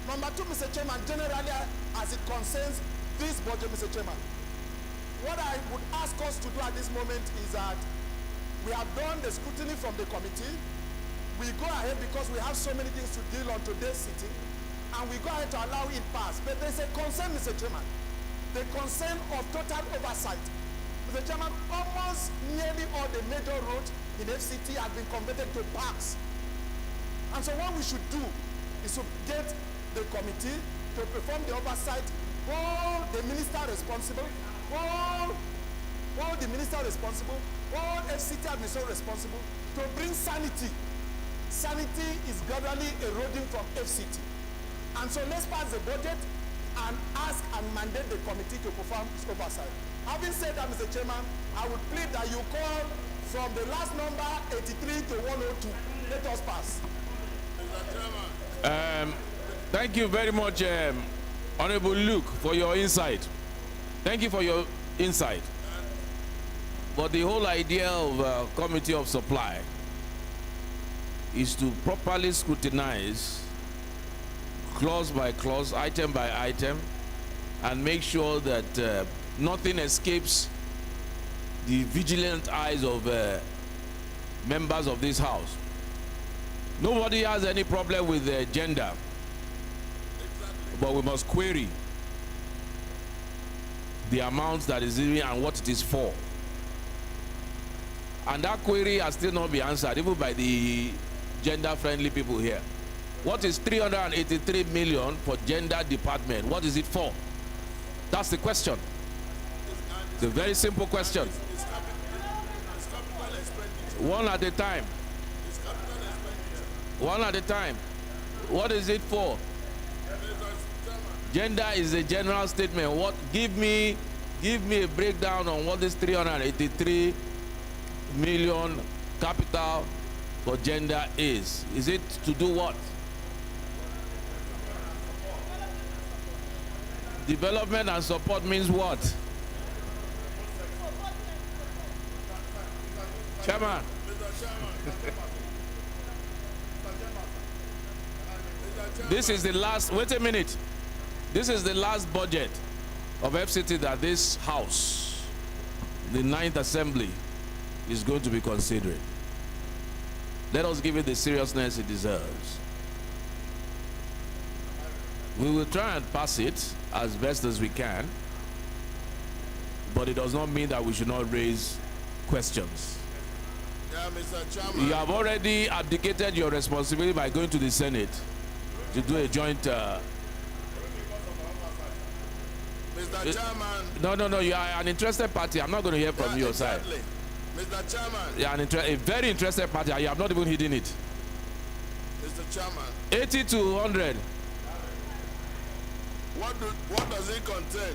Number two, Mr. Chairman, generally as it concerns this budget, Mr. Chairman, what I would ask us to do at this moment is that we have done the scrutiny from the committee. We go ahead because we have so many things to deal on today's sitting, and we go ahead to allow it pass. But there's a concern, Mr. Chairman, the concern of total oversight. Mr. Chairman, almost nearly all the major roads in FCT have been converted to parks. And so what we should do is to get the committee to perform the oversight, hold the minister responsible, hold the minister responsible, hold FCT administration responsible to bring sanity. Sanity is gradually eroding from FCT. And so let's pass the budget and ask and mandate the committee to perform this oversight. Having said that, Mr. Chairman, I would plead that you call from the last number 83 to 102. Let us pass. Thank you very much, Honorable Luke, for your insight. Thank you for your insight. But the whole idea of committee of supply is to properly scrutinize clause by clause, item by item, and make sure that nothing escapes the vigilant eyes of members of this house. Nobody has any problem with gender, but we must query the amount that is in and what it is for. And that query has still not been answered, even by the gender-friendly people here. What is 383 million for gender department? What is it for? That's the question. It's a very simple question. One at a time. One at a time. What is it for? Gender is a general statement. What? Give me a breakdown on what this 383 million capital for gender is. Is it to do what? Development and support means what? Chairman. This is the last, wait a minute. This is the last budget of FCT that this House, the 9th Assembly, is going to be considering. Let us give it the seriousness it deserves. We will try and pass it as best as we can, but it does not mean that we should not raise questions. Yeah, Mr. Chairman. You have already abdicated your responsibility by going to the Senate to do a joint... Mr. Chairman. No, you are an interested party. I'm not going to hear from your side. Mr. Chairman. You are a very interested party, and you have not even hidden it. Mr. Chairman. 80 to 100. What does it contain?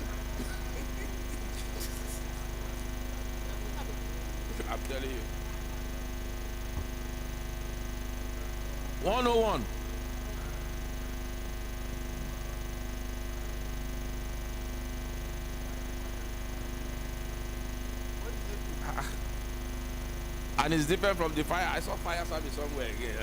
I'm telling you. 101. And it's different from the fire. I saw fire service somewhere again.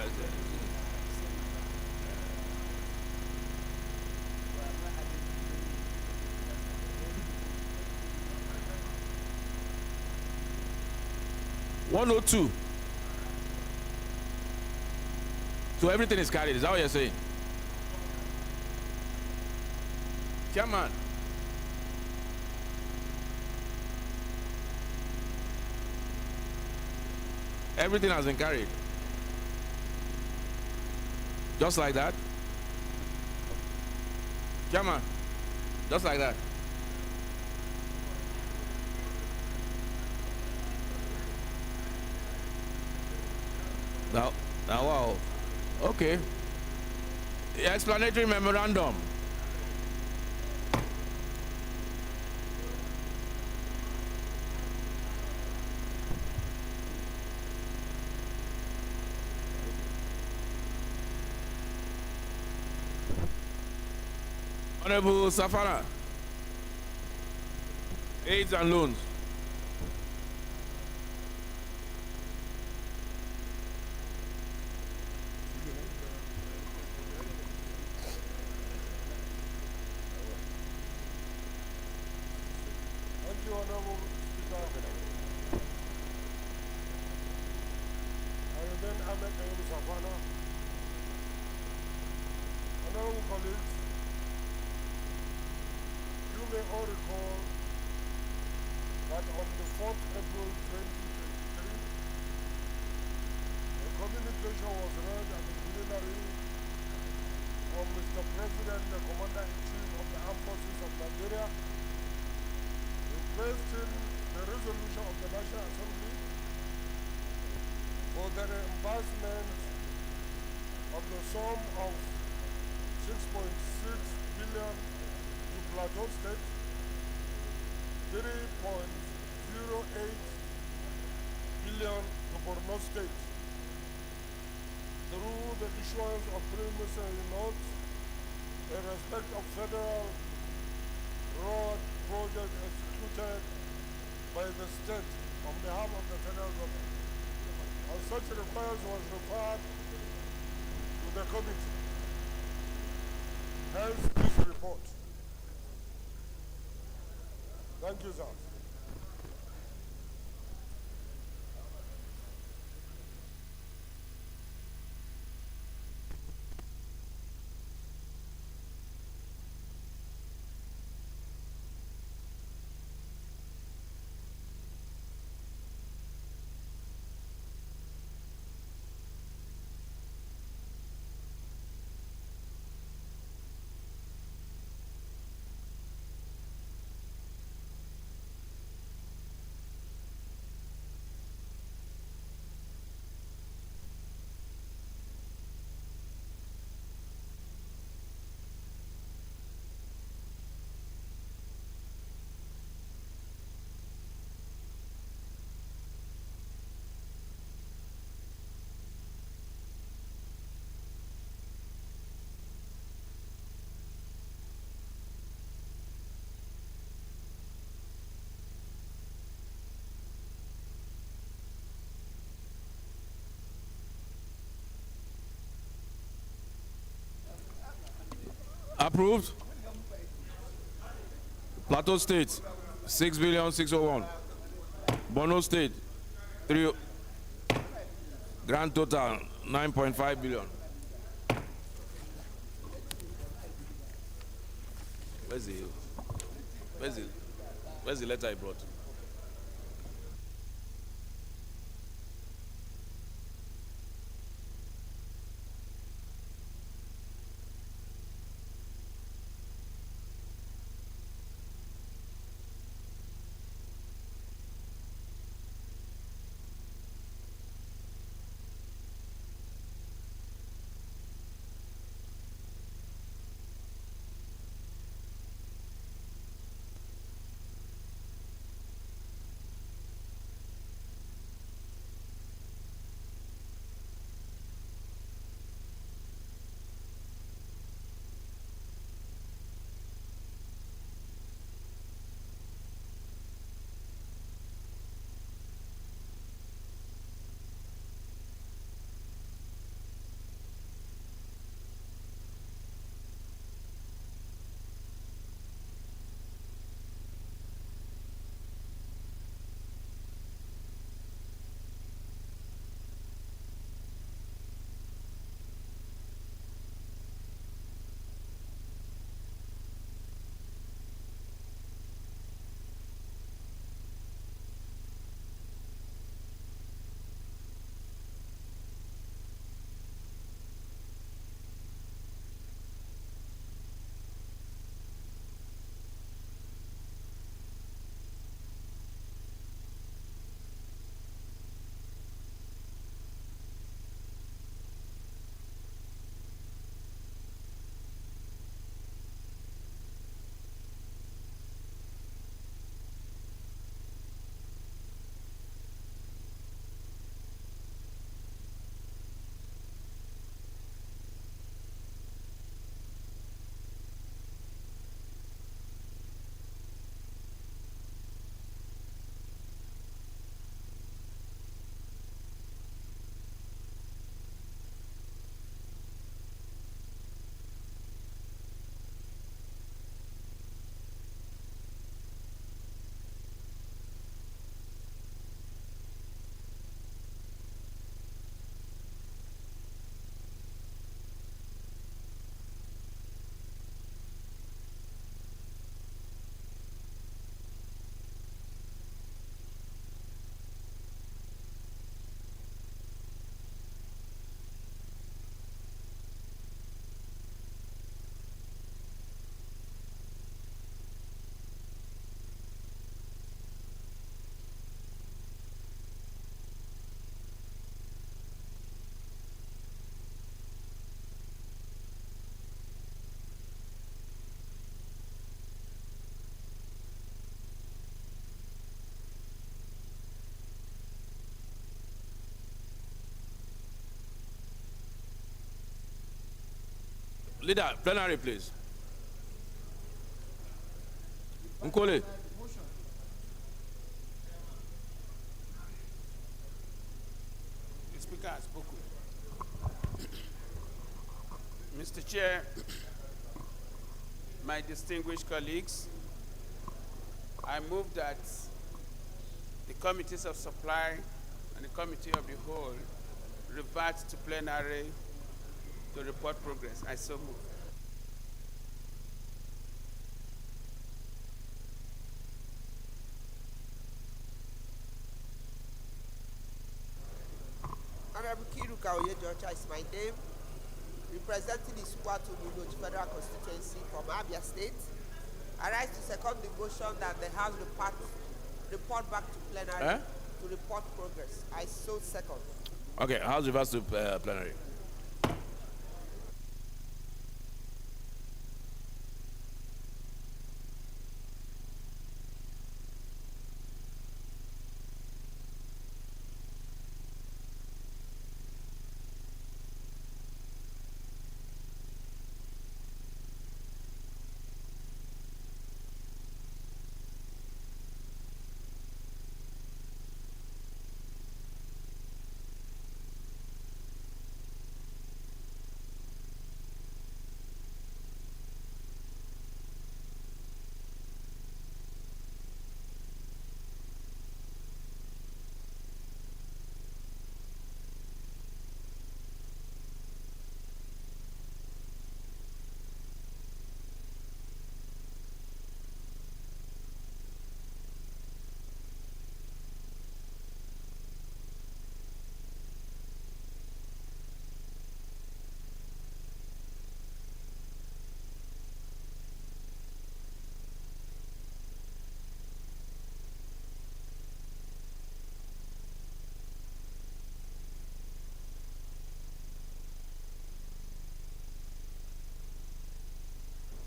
102. So everything is carried. Is that what you're saying? Chairman. Everything has been carried. Just like that. Chairman. Just like that. Now, wow. Okay. Explanatory memorandum. Honorable Safara. Aids and loans. Thank you, Honorable Speaker. I remain Ahmed Ayub Safana. Honorable colleagues, you may all recall that on the 4th April 2023, a communication was read at the plenary from Mr. President, the Commander-in-Chief of the Armed Forces of Nigeria, requesting the resolution of the National Assembly for the reimbursement of the sum of 6.6 billion to Plateau State, 3.08 billion to Borno State through the issuance of promissory notes in respect of federal road projects executed by the state on behalf of the federal government. And such request was referred to the committee. Hence this report. Thank you, sir. Approved. Plateau State, 6,601,000. Borno State, 3. Grand total, 9.5 billion. Where's the letter I brought? Leader, plenary, please. Nkole. The Speaker has spoken. Mr. Chair, my distinguished colleagues, I move that the committees of supply and the committee of the whole revert to plenary to report progress. I so move. Honorable Kiruka Oyejocha is my name, representing the Sukwatu Munoji Federal Constituency from Abia State. I rise to second the motion that the House report back to plenary to report progress. I so second. Okay, House reverts to plenary.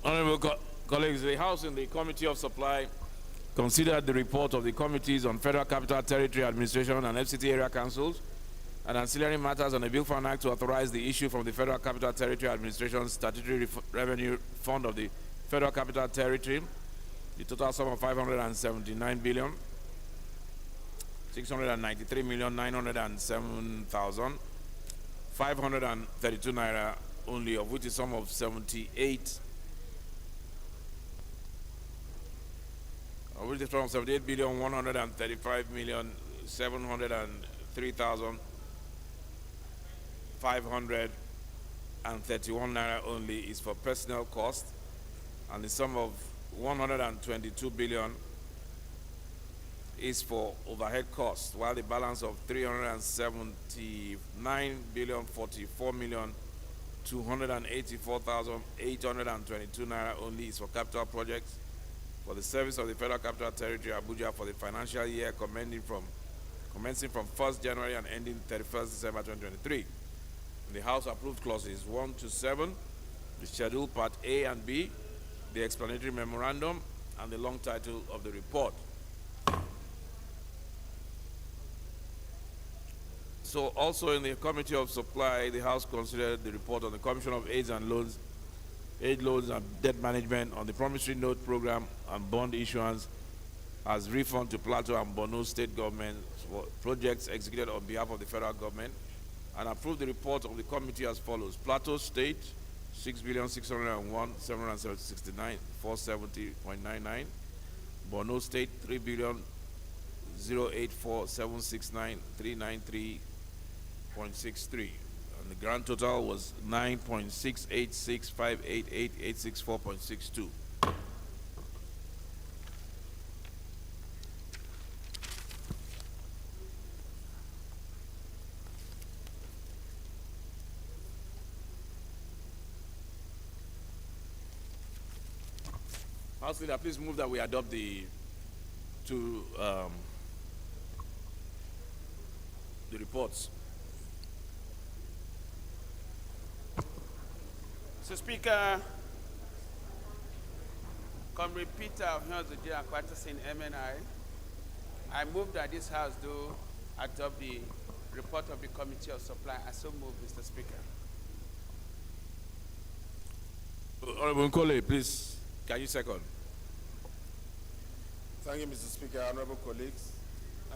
Honorable colleagues, the House and the Committee of Supply considered the report of the committees on Federal Capital Territory Administration and FCT area councils and ancillary matters on a bill for an act to authorize the issue from the Federal Capital Territory Administration statutory revenue fund of the Federal Capital Territory, the total sum of 579 billion 693,907,532 naira only, of which the sum of 78,703,531 naira only is for personnel cost, and the sum of 122 billion is for overhead costs, while the balance of 379 billion 44 million 284,822 naira only is for capital projects for the service of the Federal Capital Territory, Abuja, for the financial year commencing from 1st January and ending 31st December 2023. The House approved clauses 1 to 7, the schedule part A and B, the explanatory memorandum, and the long title of the report. So also in the Committee of Supply, the House considered the report on the Commission of Aid Loans and Debt Management on the Promissory Note Program and Bond Issuance as refund to Plateau and Borno state governments for projects executed on behalf of the federal government, and approved the report of the committee as follows. Plateau State, 6,601,769,470.99. Borno State, 3,084,769,393.63. And the grand total was 9.686,588,864.62. House Leader, please move that we adopt the reports. Mr. Speaker, Comrade Peter of Hionzuji and Quartus in MNI, I move that this House do adopt the report of the Committee of Supply. I so move, Mr. Speaker. Honorable Nkole, please, can you second? Thank you, Mr. Speaker. Honorable colleagues,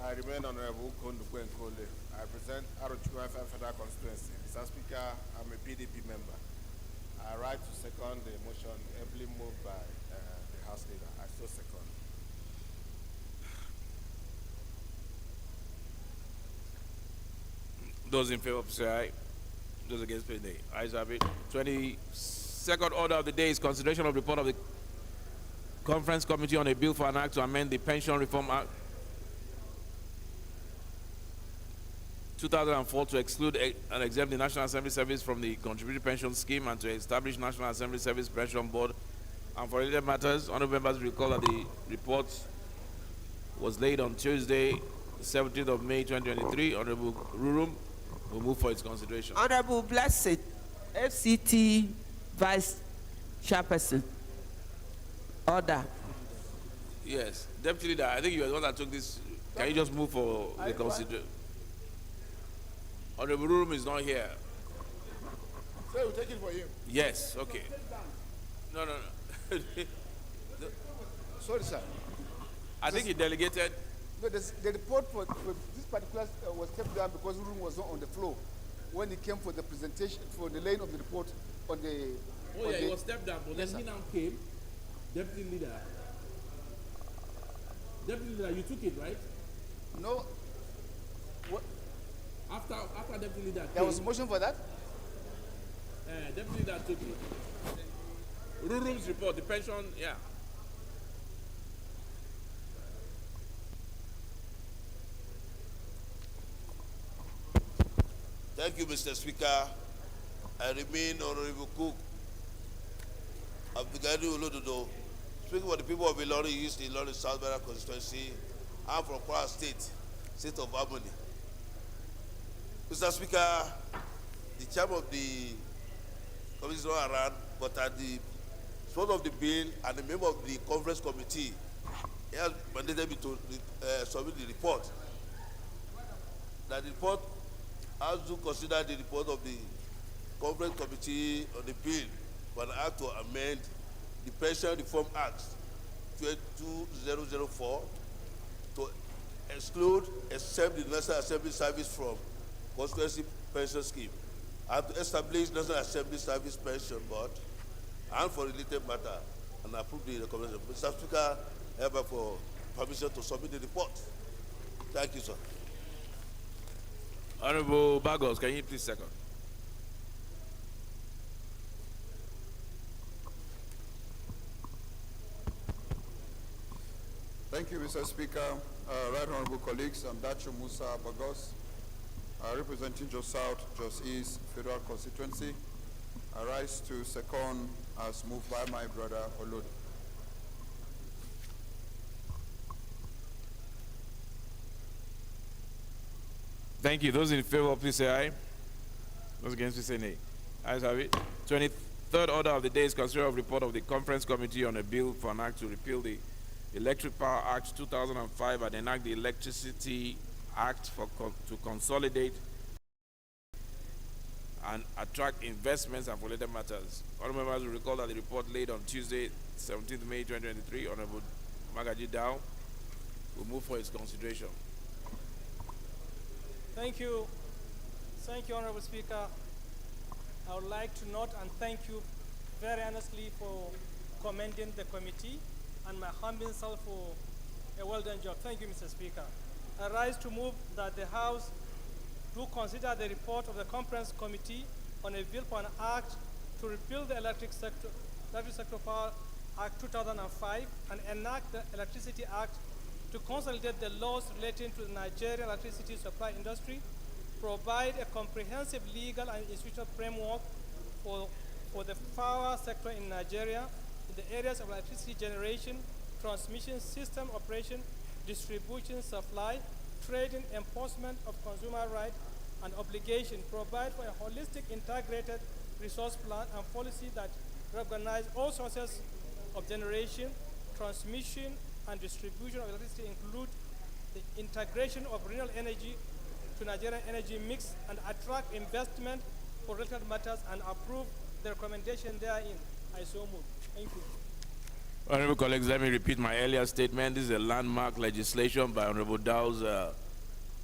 I remain Honorable Kondukwe Nkole. I represent Arochukwu Federal Constituency. Mr. Speaker, I'm a PDP member. I rise to second the motion heavily moved by the House Leader. I so second. Those in favor, say aye. Those against, say nay. Ayes have it. 22nd order of the day is consideration of report of the Conference Committee on a bill for an act to amend the Pension Reform Act 2004 to exclude and exempt the National Assembly Service from the Contributory Pension Scheme and to establish National Assembly Service Pension Board. And for related matters, honorable members recall that the report was laid on Tuesday, 17th of May 2023. Honorable Rurum will move for its consideration. Honorable Blessed, FCT Vice Chairperson. Order. Yes, Deputy Leader, I think you are the one that took this. Can you just move for the consideration? Honorable Rurum is not here. So we'll take it for him. Yes, okay. No. Sorry, sir. I think he delegated. No, the report for this particular was kept down because the room was not on the floor when he came for the presentation, for the laying of the report on the... Oh yeah, he was stepped down, but yes, then he now came. Deputy Leader, you took it, right? No. What? After Deputy Leader There was a motion for that? Deputy Leader took it. Rurum's report, the pension, yeah. Thank you, Mr. Speaker. I remain Honorable Cook Abdugadi Olododo, speaking for the people of Ilori East, Ilori South Barra constituency. I'm from Kwara State, State of Harmony. Mr. Speaker, the chairman of the committee is not around, but at the sponsor of the bill and the member of the conference committee, he has mandated me to submit the report. That the report has to consider the report of the conference committee on the bill for an act to amend the Pension Reform Act 2004 to exclude except the National Assembly Service from constituency pension scheme and to establish National Assembly Service Pension Board and for related matter and approve the recommendation. Mr. Speaker, I have for permission to submit the report. Thank you, sir. Honorable Bagos, can you please second? Thank you, Mr. Speaker. Right Honorable colleagues, I'm Dacho Musa Bagos, representing Jos South, Jos East Federal Constituency. I rise to second as moved by my brother Olod. Thank you. Those in favor, please say aye. Those against, please say nay. Ayes have it. 23rd order of the day is consideration of report of the Conference Committee on a bill for an act to repeal the Electric Power Act 2005 and enact the Electricity Act to consolidate and attract investments and related matters. Honorable members will recall that the report laid on Tuesday, 17th May 2023, Honorable Magaji Dow will move for its consideration. Thank you. Thank you, Honorable Speaker. I would like to note and thank you very earnestly for commending the committee and my humble self for a well-done job. Thank you, Mr. Speaker. I rise to move that the House do consider the report of the Conference Committee on a bill for an act to repeal the Electric Sector Power Act 2005 and enact the Electricity Act to consolidate the laws relating to the Nigerian electricity supply industry, provide a comprehensive legal and institutional framework for the power sector in Nigeria in the areas of electricity generation, transmission, system operation, distribution, supply, trading, enforcement of consumer rights and obligation, provide for a holistic integrated resource plan and policy that recognize all sources of generation, transmission, and distribution of electricity, include the integration of renewable energy to Nigerian energy mix and attract investment for related matters and approve the recommendation therein. I so move. Thank you. Honorable colleagues, let me repeat my earlier statement. This is a landmark legislation by Honorable Dow's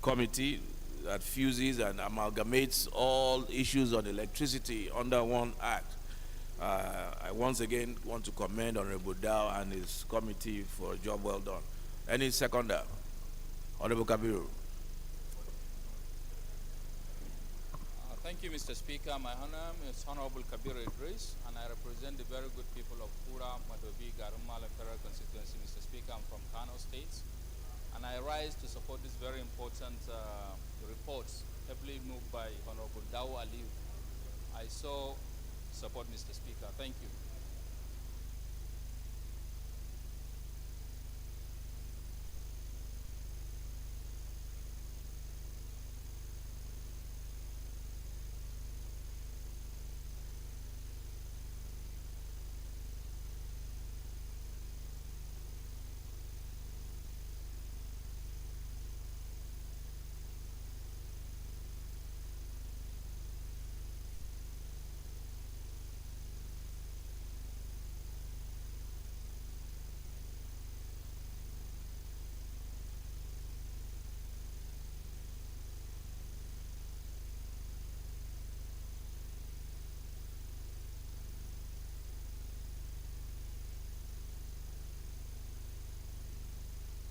committee that fuses and amalgamates all issues on electricity under one act. I once again want to commend Honorable Dow and his committee for a job well done. Any seconder? Honorable Kabiru. Thank you, Mr. Speaker. My name is Honorable Kabir Idris, and I represent the very good people of Pura, Madobi, Garumala Federal Constituency. Mr. Speaker, I'm from Kano State, and I rise to support this very important report, heavily moved by Honorable Daw Aliu. I so support, Mr. Speaker. Thank you.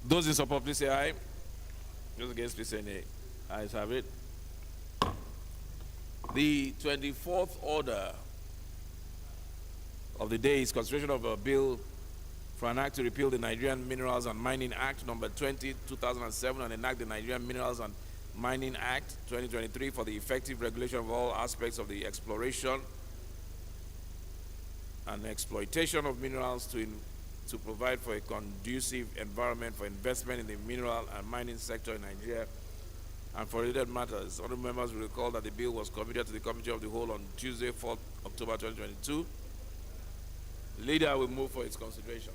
Those in support, please say aye. Those against, please say nay. Ayes have it. The 24th order of the day is consideration of a bill for an act to repeal the Nigerian Minerals and Mining Act number 20, 2007 and enact the Nigerian Minerals and Mining Act 2023 for the effective regulation of all aspects of the exploration and exploitation of minerals to provide for a conducive environment for investment in the mineral and mining sector in Nigeria and for related matters. Honorable members will recall that the bill was committed to the Committee of the Whole on Tuesday, 4th October 2022. The leader will move for its consideration.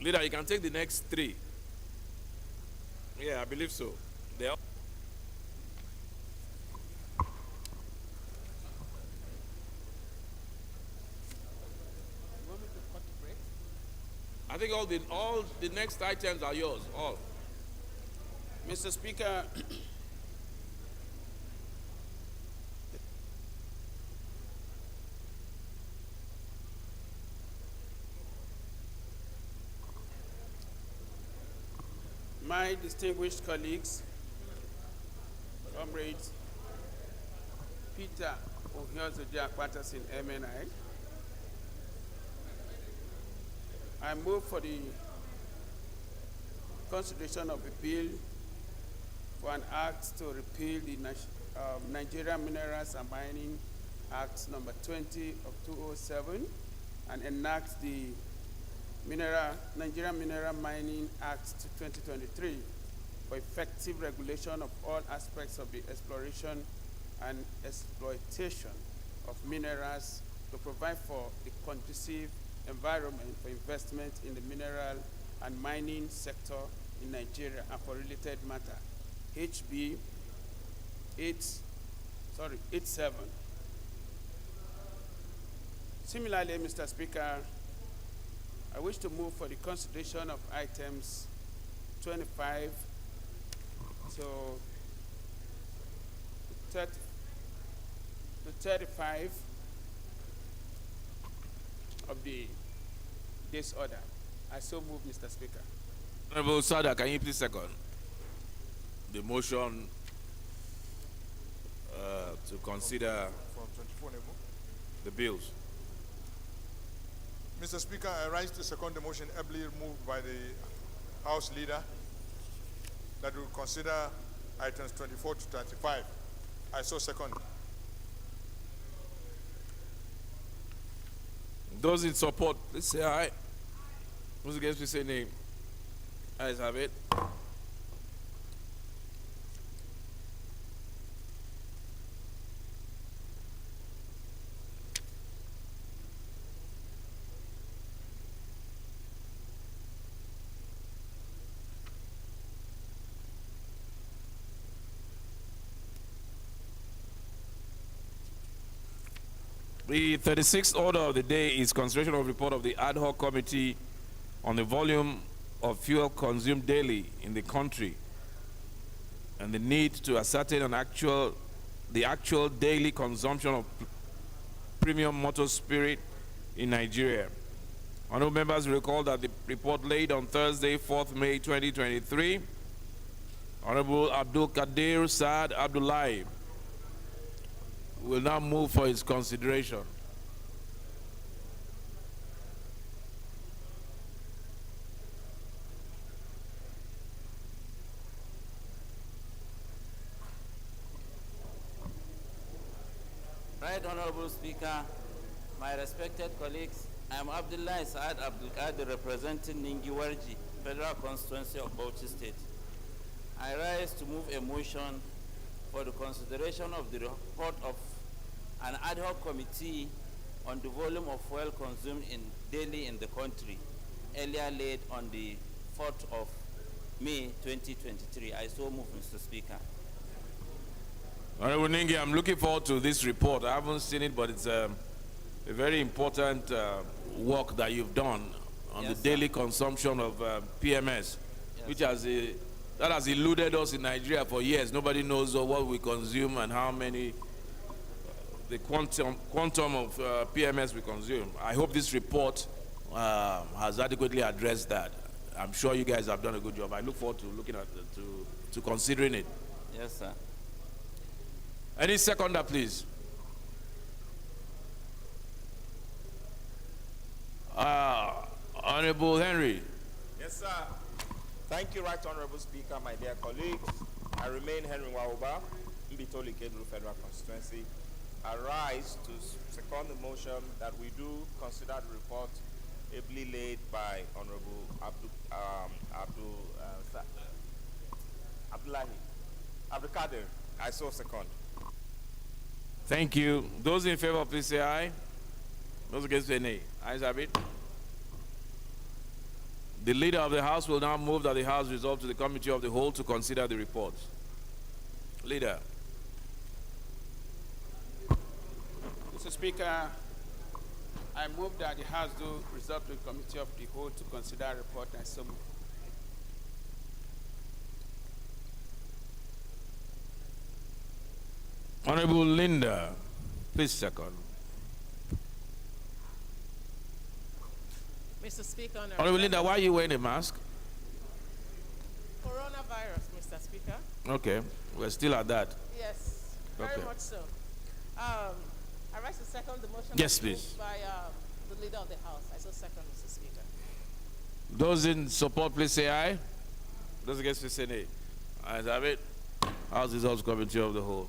Leader, you can take the next three. Yeah, I believe so. They are. I think all the next items are yours, all. Mr. Speaker, my distinguished colleagues, comrades Peter Ohiozoja Patterson, MNI, I move for the consideration of a bill for an act to repeal the Nigerian Minerals and Mining Act number 20 of 2007 and enact the Nigerian Mineral Mining Act 2023 for effective regulation of all aspects of the exploration and exploitation of minerals to provide for a conducive environment for investment in the mineral and mining sector in Nigeria and for related matter. HB 87. Similarly, Mr. Speaker, I wish to move for the consideration of items 25 to 35 of this order. I so move, Mr. Speaker. Honorable Sada, can you please second the motion to consider the bills? Mr. Speaker, I rise to second the motion ably moved by the House Leader that we will consider items 24 to 35. I so second. Those in support, please say aye. Those against, please say nay. Ayes have it. The 36th order of the day is consideration of report of the ad hoc committee on the volume of fuel consumed daily in the country and the need to ascertain the actual daily consumption of premium motor spirit in Nigeria. Honorable members recall that the report laid on Thursday, 4th May 2023, Honorable Abdul Kadir Saad Abdullahi will now move for his consideration. Right Honorable Speaker, my respected colleagues, I am Abdullah Saad Abdul Qadir representing Ningiwarji, Federal Constituency of Bauchi State. I rise to move a motion for the consideration of the report of an ad hoc committee on the volume of fuel consumed daily in the country, earlier laid on the 4th of May 2023. I so move, Mr. Speaker. Honorable Ningi, I'm looking forward to this report. I haven't seen it, but it's a very important work that you've done on the daily consumption of PMS, which has eluded us in Nigeria for years. Nobody knows what we consume and how many, the quantum of PMS we consume. I hope this report has adequately addressed that. I'm sure you guys have done a good job. I look forward to looking at to considering it. Yes, sir. Any seconder, please? Honorable Henry. Yes, sir. Thank you, Right Honorable Speaker, my dear colleagues. I remain Henry Wauba, Mbitoli Kedru Federal Constituency. I rise to second the motion that we do consider the report ably laid by Honorable Abdul Kadir. I so second. Thank you. Those in favor, please say aye. Those against say nay. Ayes have it. The leader of the House will now move that the House resolve to the Committee of the Whole to consider the report. Leader. Mr. Speaker, I move that the House do resolve to the Committee of the Whole to consider a report and so move. Honorable Linda, please second. Mr. Speaker, Honorable Linda, why are you wearing a mask? Coronavirus, Mr. Speaker. Okay, we're still at that. Yes, very much so. I rise to second the motion. Yes, please. By the leader of the House. I so second, Mr. Speaker. Those in support, please say aye. Those against, please say nay. Ayes have it. House resolves Committee of the Whole.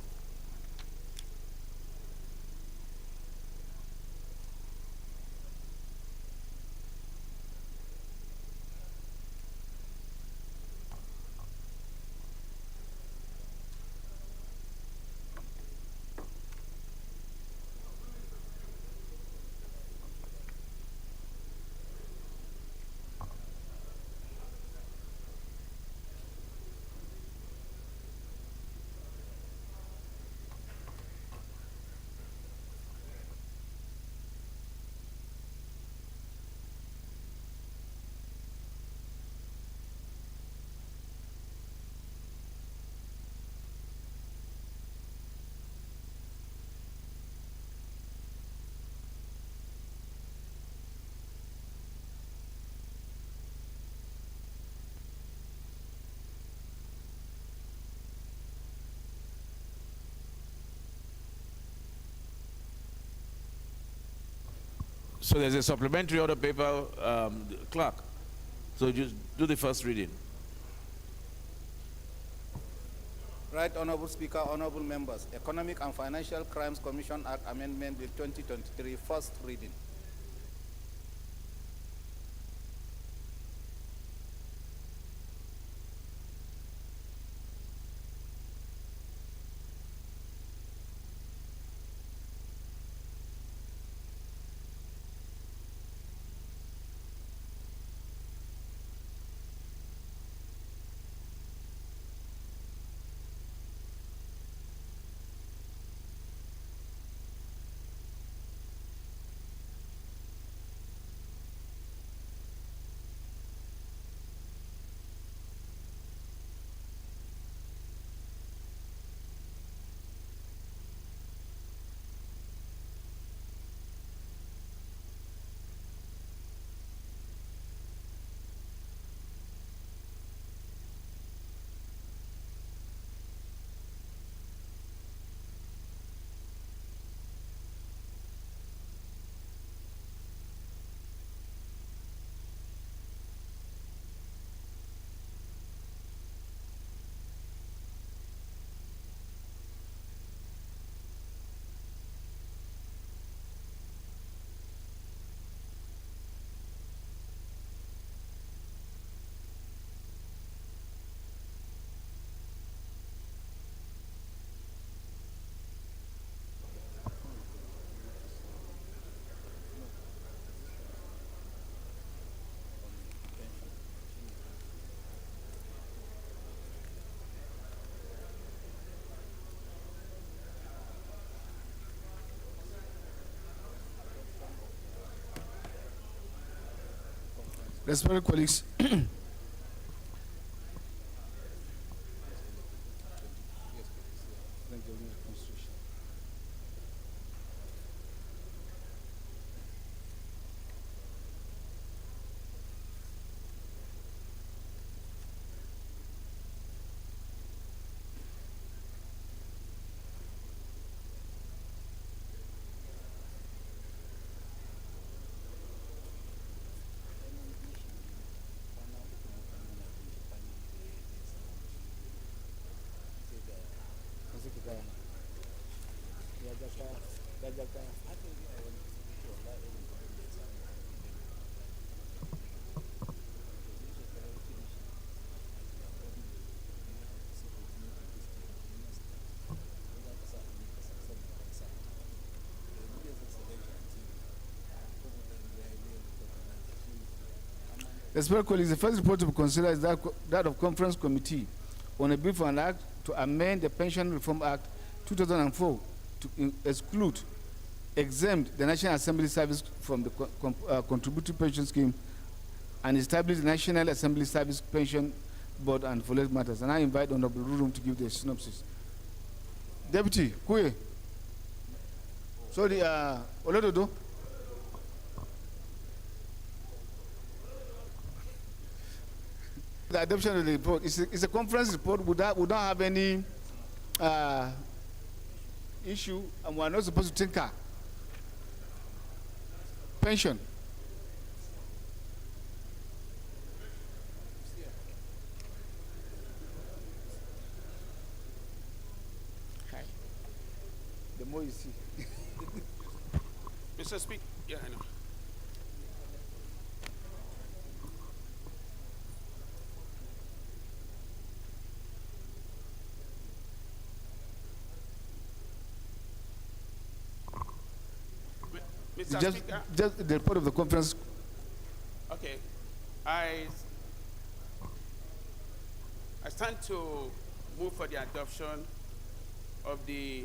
So there's a supplementary order paper, clerk. So just do the first reading. Right Honorable Speaker, honorable members, Economic and Financial Crimes Commission Act Amendment Bill 2023, first reading. Respected colleagues, respected colleagues, the first report to be considered is that of Conference Committee on a bill for an act to amend the Pension Reform Act 2004 to exclude, exempt the National Assembly Service from the contributory pension scheme and establish the National Assembly Service Pension Board and for related matters. And I invite Honorable Rurum to give the synopsis. Deputy, Kuye. Sorry, Olododo. The adoption of the report is a conference report. We don't have any issue, and we are not supposed to tinker. Pension. The more you see. Mr. Speaker, yeah, I know. Mr. Speaker. Just the report of the conference. Okay. I stand to move for the adoption of the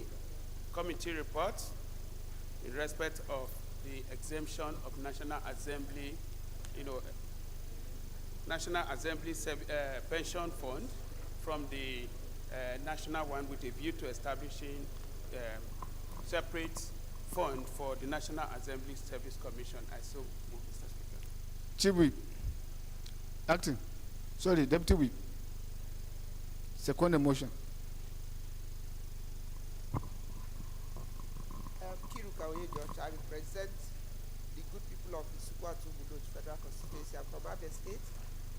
committee report in respect of the exemption of National Assembly, National Assembly Pension Fund from the national one with a view to establishing separate fund for the National Assembly Service Commission. I so move, Mr. Speaker. Chief Whip. Acting. Sorry, Deputy Whip. Second motion. Kiruka Oyejoch, I represent the good people of the Sukwatu Munoch Federal Constituency. I'm from Abia State.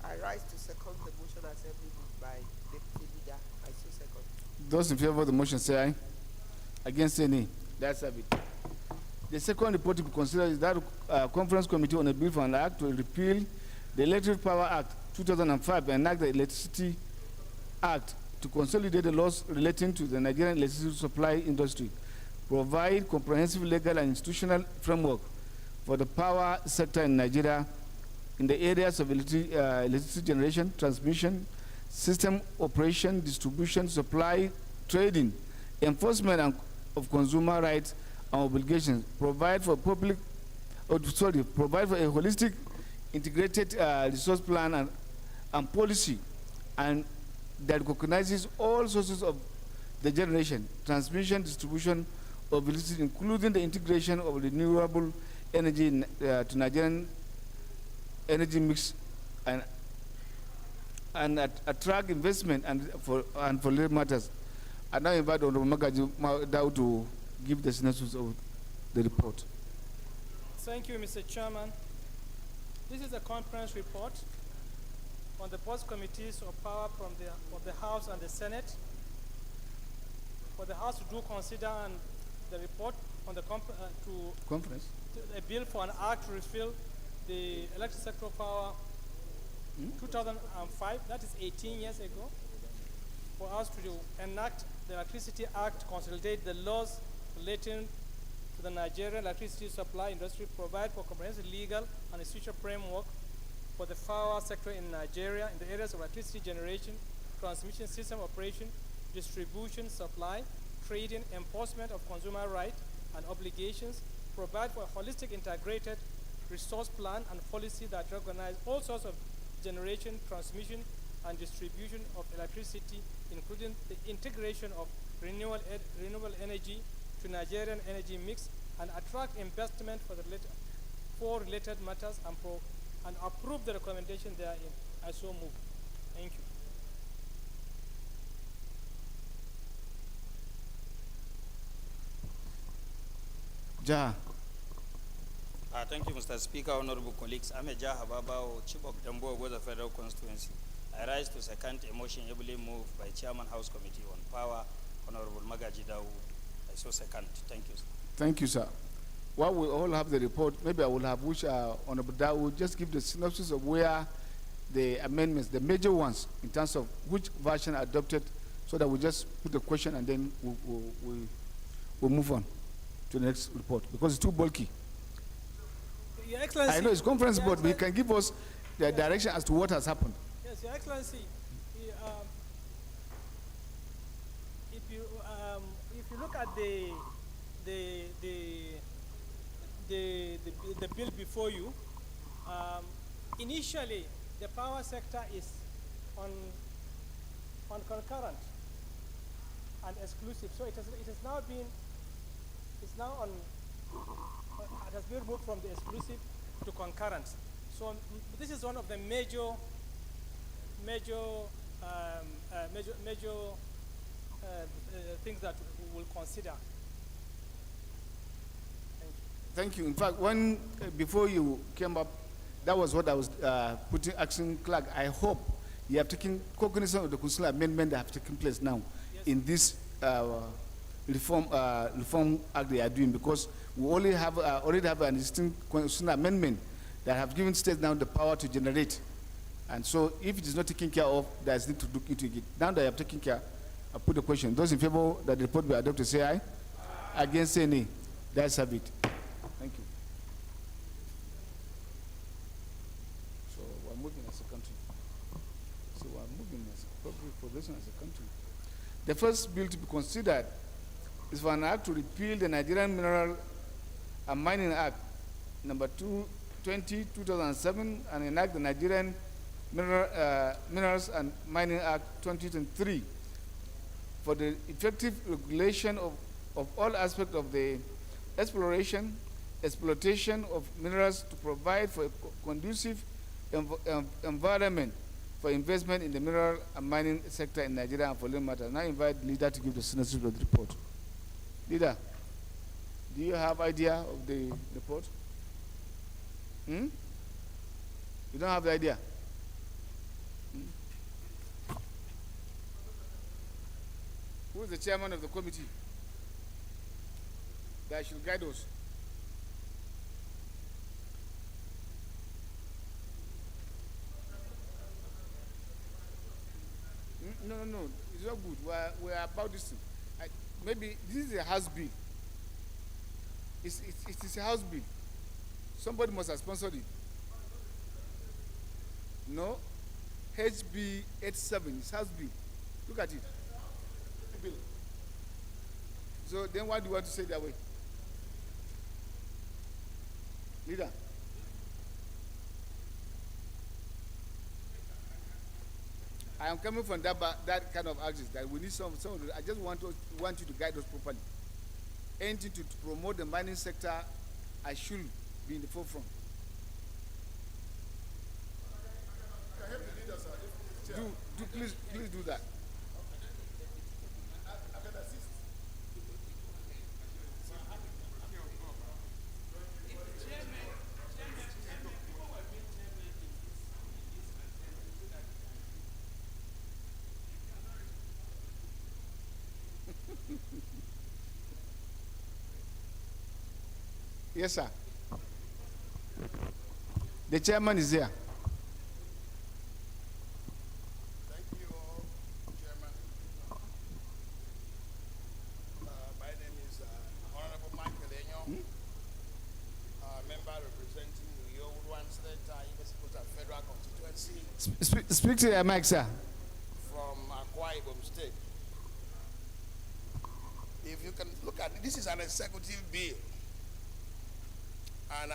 I rise to second the motion as moved by Deputy Leader. I so second. Those in favor of the motion say aye. Against say nay. That's a bit. The second report to be considered is that Conference Committee on a Bill for an Act to repeal the Electric Power Act 2005 and enact the Electricity Act to consolidate the laws relating to the Nigerian electricity supply industry, provide comprehensive legal and institutional framework for the power sector in Nigeria in the areas of electricity generation, transmission, system operation, distribution, supply, trading, enforcement of consumer rights and obligations, provide for provide for a holistic integrated resource plan and policy, and that recognizes all sources of the generation, transmission, distribution of electricity, including the integration of renewable energy to Nigerian energy mix, and attract investment and for related matters. I now invite Honorable Magaji Dao to give the synopsis of the report. Thank you, Mr. Chairman. This is a conference report on the both committees of power from the House and the Senate. For the House to do consider and the report on the conference, a bill for an act to refill the electric sector power 2005, that is 18 years ago, for us to enact the Electricity Act to consolidate the laws relating to the Nigerian electricity supply industry, provide for comprehensive legal and institutional framework for the power sector in Nigeria in the areas of electricity generation, transmission system operation, distribution, supply, trading, enforcement of consumer rights and obligations, provide for a holistic integrated resource plan and policy that recognize all sorts of generation, transmission, and distribution of electricity, including the integration of renewable energy to Nigerian energy mix, and attract investment for related matters, and approve the recommendation therein. I so move. Thank you. Ja. Thank you, Mr. Speaker, honorable colleagues. I'm Ejah Hababao, Chief of Dambo, Goza Federal Constituency. I rise to second a motion ably moved by Chairman House Committee on Power, Honorable Magaji Dawood. I so second. Thank you, sir. Thank you, sir. While we all have the report, maybe I will have Honorable Dawood just give the synopsis of where the amendments, the major ones, in terms of which version adopted, so that we just put the question and then we'll move on to the next report, because it's too bulky. Your Excellency, I know it's conference board, but you can give us the direction as to what has happened. Yes, Your Excellency. If you look at the bill before you, initially the power sector is on concurrent and exclusive. So it has now been it has been moved from the exclusive to concurrent. So this is one of the major things that we will consider. Thank you. In fact, when before you came up, that was what I was putting action clerk. I hope you have taken cognizance of the constitutional amendment that have taken place now in this reform act they are doing, because we already have an existing constitutional amendment that have given states now the power to generate. And so if it is not taken care of, there's need to look into it. Now that you have taken care, I put the question. Those in favor that the report be adopted, say aye. Against, say nay. That's have it. Thank you. So we're moving as a country. So we're moving as a public progression as a country. The first bill to be considered is for an act to repeal the Nigerian Mineral and Mining Act number 2007 and enact the Nigerian Minerals and Mining Act 2003 for the effective regulation of all aspects of the exploration, exploitation of minerals, to provide for a conducive environment for investment in the mineral and mining sector in Nigeria and for legal matters. Now I invite the leader to give the synopsis of the report. Leader, do you have idea of the report? You don't have the idea? Who is the chairman of the committee that should guide us? No, it's not good. We're about this thing. Maybe this is a house bill. It is a house bill. Somebody must have sponsored it. No? HB 87 is house bill. Look at it. Bill. So then why do you want to say it that way? Leader. I am coming from that kind of axis that we need some of the, I just want you to guide us properly. Anything to promote the mining sector, I should be in the forefront. Can help the leaders, sir. Please do that. I can assist. Yes, sir. The chairman is there. Thank you, Chairman. My name is Honorable Michael Enyo, member representing Uyo State Federal Constituency. Speak to your mic, sir. From Akwa Ibom State. If you can look at it, this is an executive bill. And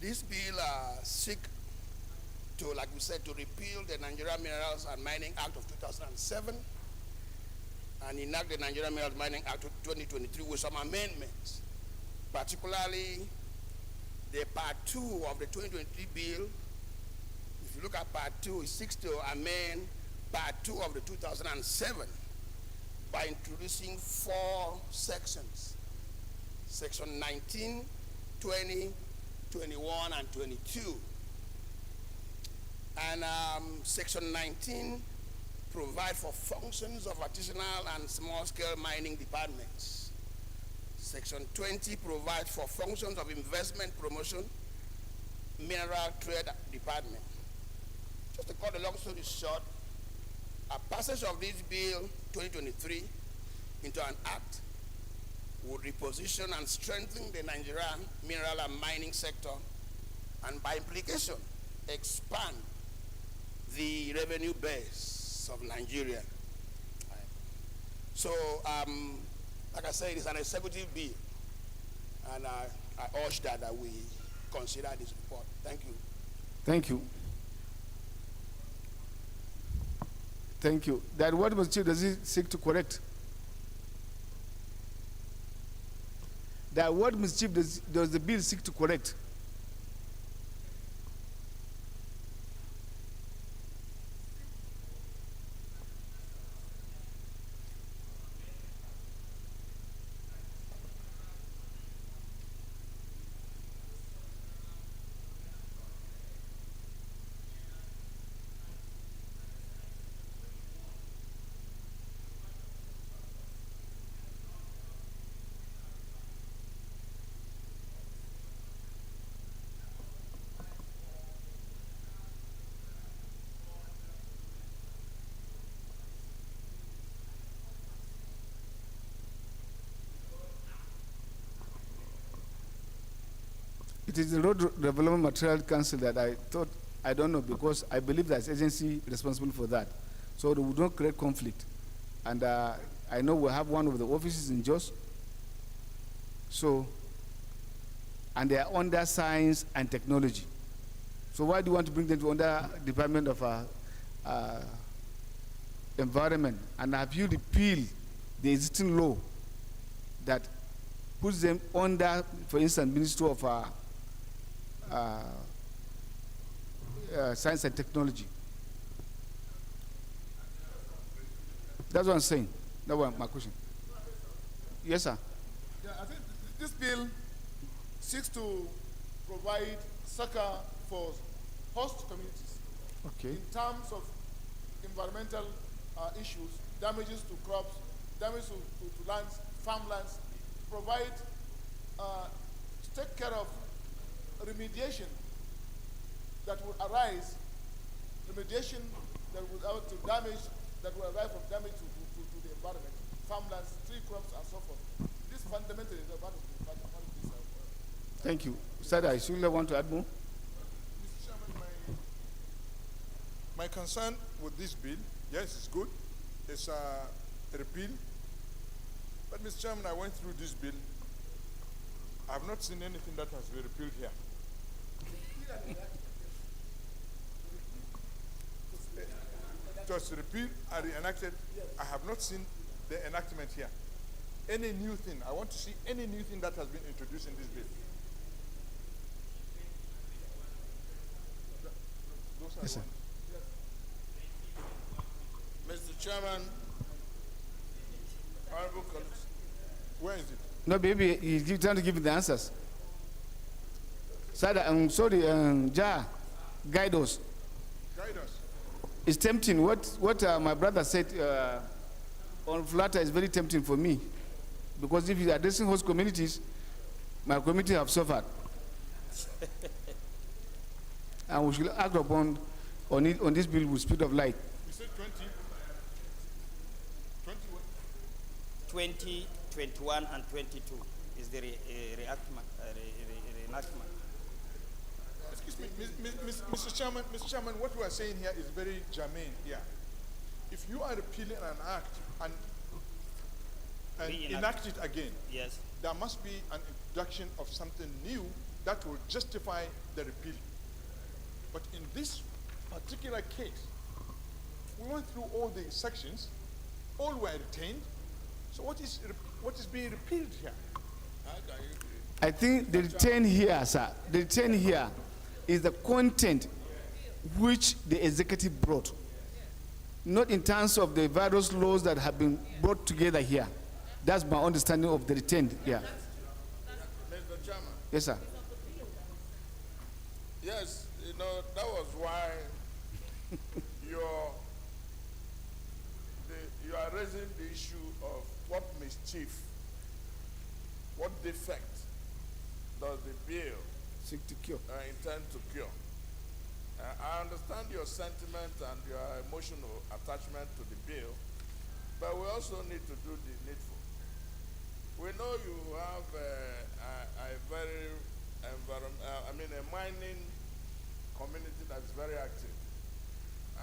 This bill seek to, like we said, to repeal the Nigerian Minerals and Mining Act of 2007 and enact the Nigerian Minerals Mining Act of 2023 with some amendments, particularly the Part 2 of the 2023 bill. If you look at Part 2, it seeks to amend Part 2 of the 2007 by introducing 4 sections: Section 19, 20, 21, and 22. And Section 19 provides for functions of artisanal and small-scale mining departments. Section 20 provides for functions of investment promotion, mineral trade department. Just to cut the long story short, a passage of this bill 2023 into an act would reposition and strengthen the Nigerian mineral and mining sector, and by implication, expand the revenue base of Nigeria. So, like I said, it's an executive bill, and I urge that we consider this report. Thank you. Thank you. Thank you. That what mischief does it seek to correct? That what mischief does the bill seek to correct? It is the Road Development Material Council that I thought, I don't know, because I believe there's agency responsible for that. So we don't create conflict. And I know we have one of the offices in Jos. So, and they are under science and technology. So why do you want to bring them to under Department of Environment? And have you repealed the existing law that puts them under, for instance, Ministry of Science and Technology? That's what I'm saying. That was my question. Yes, sir. Yeah, I think this bill seeks to provide succor for host communities. Okay. In terms of environmental issues, damages to crops, damage to lands, farmlands, provide, to take care of remediation that will arise, remediation that will out to damage, that will arise from damage to the environment, farmlands, tree crops, and so forth. This fundamentally is about this. Thank you. Sada, I still want to add more? Mr. Chairman, my concern with this bill, yes, it's good. It's a repeal. But, Mr. Chairman, I went through this bill. I have not seen anything that has been repealed here. It was repealed and reenacted. I have not seen the enactment here. Any new thing, I want to see any new thing that has been introduced in this bill. Yes, sir. Mr. Chairman, honorable colleagues. Where is it? No, baby, he's trying to give you the answers. Sada, I'm sorry, Ja, guide us. Guide us. It's tempting. What my brother said on Flatter is very tempting for me. Because if you're addressing host communities, my community have suffered. And we should act upon on this bill with speed of light. You said 20? 20, 21, and 22 is the reenactment. Excuse me, Mr. Chairman, what we are saying here is very germane here. If you are repealing an act and enact it again, yes, there must be an introduction of something new that will justify the repeal. But in this particular case, we went through all the sections, all were retained. So what is being repealed here? I think the retain here, sir, the retain here is the content which the executive brought, not in terms of the various laws that have been brought together here. That's my understanding of the retained here. Mr. Chairman. Yes, sir. Yes, you know, that was why you are raising the issue of what mischief, what defect does the bill seek to cure? Intend to cure. I understand your sentiment and your emotional attachment to the bill, but we also need to do the needful. We know you have a very a mining community that is very active,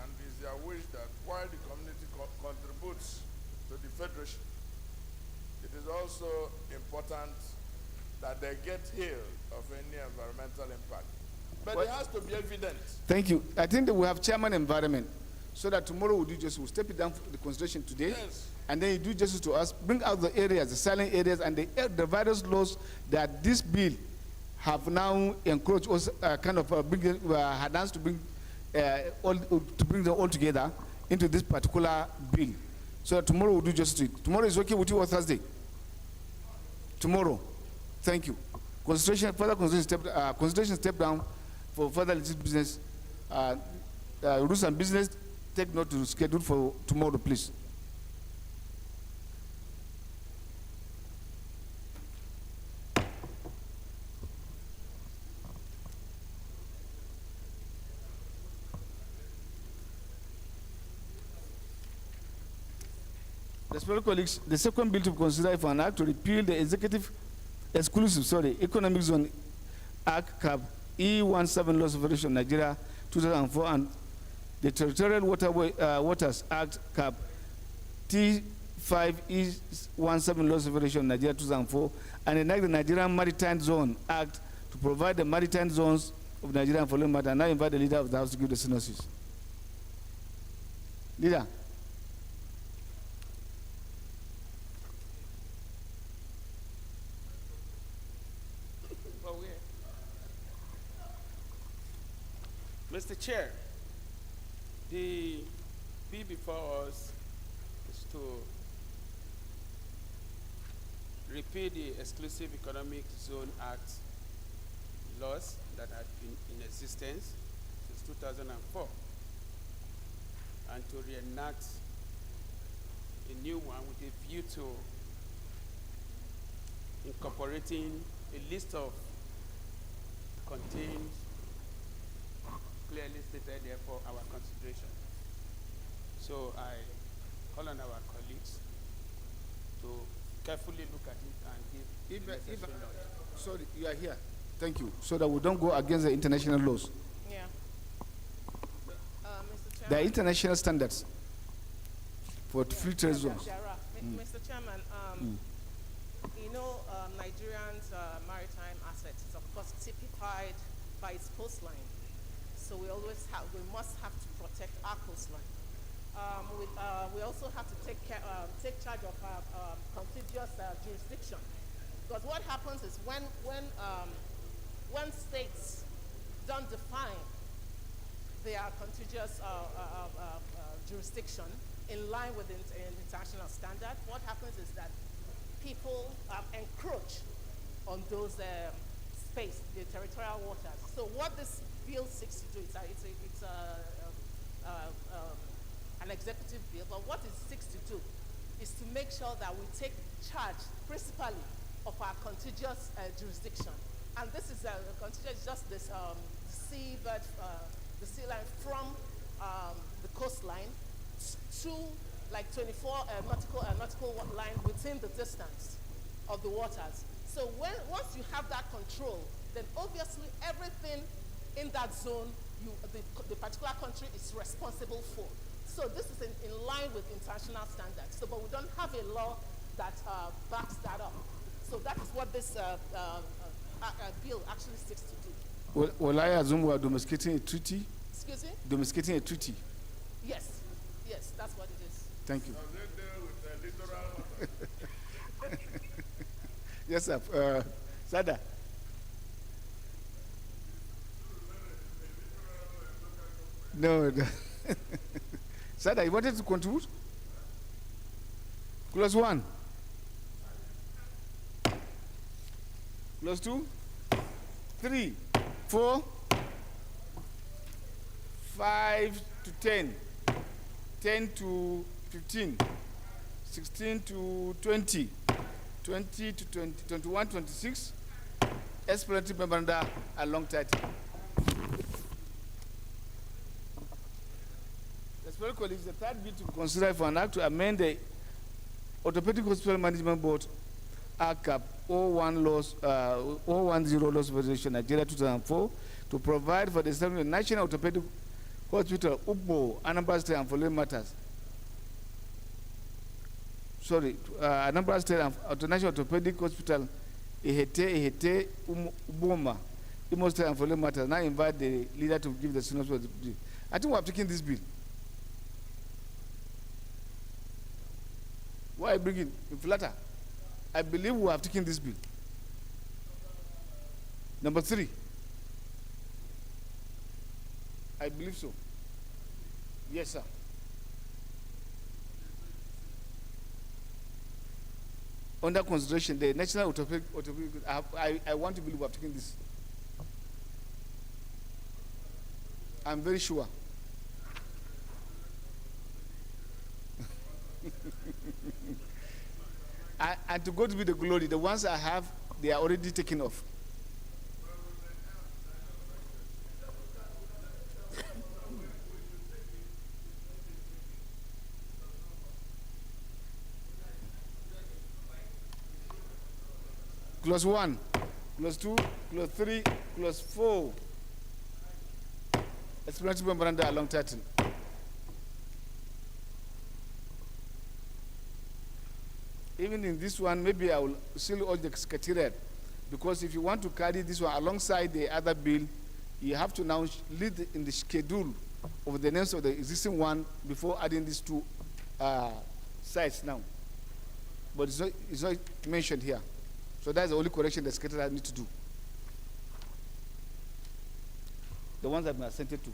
and it's their wish that while the community contributes to the federation, it is also important that they get healed of any environmental impact. But it has to be evident. Thank you. I think that we have chairman environment, so that tomorrow we'll do justice. We'll step it down for the consideration today, yes, and then you do justice to us. Bring out the areas, the silent areas, and the various laws that this bill have now encouraged us, had asked to bring them all together into this particular bill. So that tomorrow we'll do justice to it. Tomorrow is okay with you or Thursday? Tomorrow. Thank you. Constitution step down for further business. Rules and business, take note to schedule for tomorrow, please. Respected colleagues, the second bill to consider for an act to repeal the executive economic zone act cap E17 Laws of Federation Nigeria 2004 and the Territorial Waters Act cap T5 E17 Laws of Federation Nigeria 2004 and enact the Nigerian Maritime Zone Act to provide the maritime zones of Nigeria and following matter. And I invite the leader of the House to give the synopsis. Leader. Mr. Chair, the bill before us is to repeal the Exclusive Economic Zone Act laws that had been in existence since 2004 and to reenact a new one with a view to incorporating a list of contained clearly stated there for our consideration. So I call on our colleagues to carefully look at it and give sorry, you are here. Thank you. So that we don't go against the international laws. Yeah. Mr. Chairman. There are international standards for free trade zones. Mr. Chairman, you know, Nigerians' maritime assets is of course typified by its coastline. So we must have to protect our coastline. We also have to take charge of our contiguous jurisdiction, because what happens is when states don't define their contiguous jurisdiction in line with international standard, what happens is that people encroach on those space, the territorial waters. So what this bill seeks to do, it's an executive bill, but what it seeks to do is to make sure that we take charge principally of our contiguous jurisdiction. And this is contiguous, just this seabed, the sea line from the coastline to like 24 nautical line within the distance of the waters. So once you have that control, then obviously everything in that zone, the particular country is responsible for. So this is in line with international standards. So, but we don't have a law that backs that up. So that is what this bill actually seeks to do. Will I assume we are domesticating a treaty? Excuse me? Domesticating a treaty. Yes, yes, that's what it is. Thank you. Yes, sir. Sada. No. Sada, you wanted to contribute? Clause 1. Clause 2. 3, 4, 5 to 10, 10 to 15, 16 to 20, 20 to 20, 21, 26, explanatory memoranda along 30. Respected colleagues, the third bill to consider for an act to amend the Orthopedic Hospital Management Board ACAP 010 Laws Federation Nigeria 2004 to provide for the establishment of National Orthopedic Hospital UPO Anambra State and following matters. Anambra State and National Orthopedic Hospital Ihete Uboma Imo State and following matters. Now I invite the leader to give the synopsis of the bill. I think we have taken this bill. Why bring it in flatter? I believe we have taken this bill. Number 3. I believe so. Yes, sir. Under consideration, the National Orthopedic I want to believe we have taken this. I'm very sure. And to God be the glory, the ones I have, they are already taken off. Clause 1, clause 2, clause 3, clause 4. Explanatory memoranda along title. Even in this one, maybe I will still urge the secretariat, because if you want to carry this one alongside the other bill, you have to now lead in the schedule of the names of the existing one before adding these two sites now. But it's not mentioned here. So that's the only correction the secretariat need to do. The ones that have been assented to.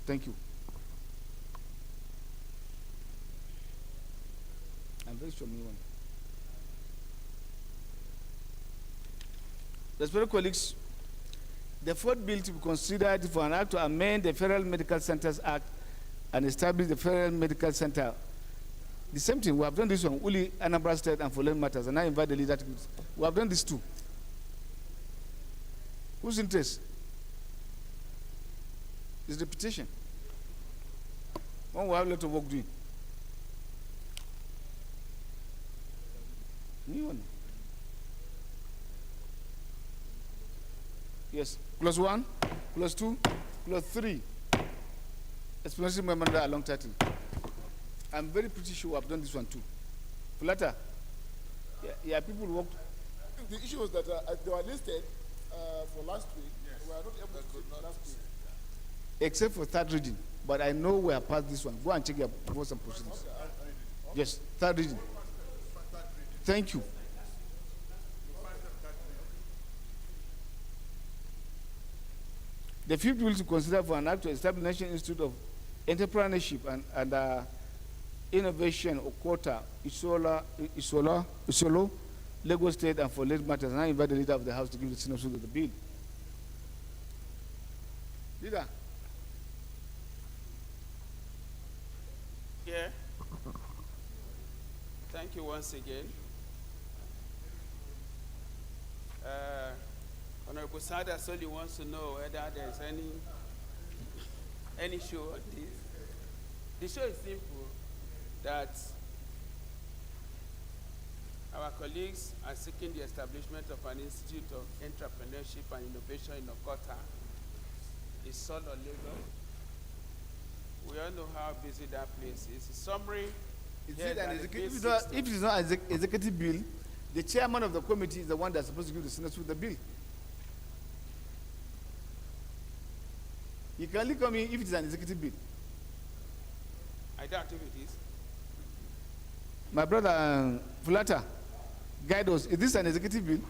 Thank you. I'm very sure one. Respected colleagues, the fourth bill to be considered for an act to amend the Federal Medical Centers Act and establish the Federal Medical Center. The same thing, we have done this one, Uli, Anambra State, and following matters, and I invite the leader to do this. We have done this too. Whose interest? It's the petition. One will have a lot of work doing. New one. Yes, clause 1, clause 2, clause 3. Explanatory memoranda along title. I'm very pretty sure I've done this one too. Flatter. Yeah, people worked. The issue was that they were listed for last week. Yes. We are not able to take last week. Except for third reading. But I know we are past this one. Go and check your votes and proceedings. Okay. Yes, third reading. Thank you. The fifth bill to consider for an act to establish National Institute of Entrepreneurship and Innovation, Okota, Isolo, Lagos State, and for late matters. And I invite the leader of the House to give the synopsis of the bill. Leader. Yeah. Thank you once again. Honorable Sada Soli wants to know whether there's any show on this. The show is simple, that our colleagues are seeking the establishment of an Institute of Entrepreneurship and Innovation in Okota. It's Solo, Lagos. We all know how busy that place is. In summary, if it's not an executive bill, the chairman of the committee is the one that's supposed to give the Senate with the bill. You can only come in if it is an executive bill. I doubt if it is. My brother Fulata, guide us. Is this an executive bill?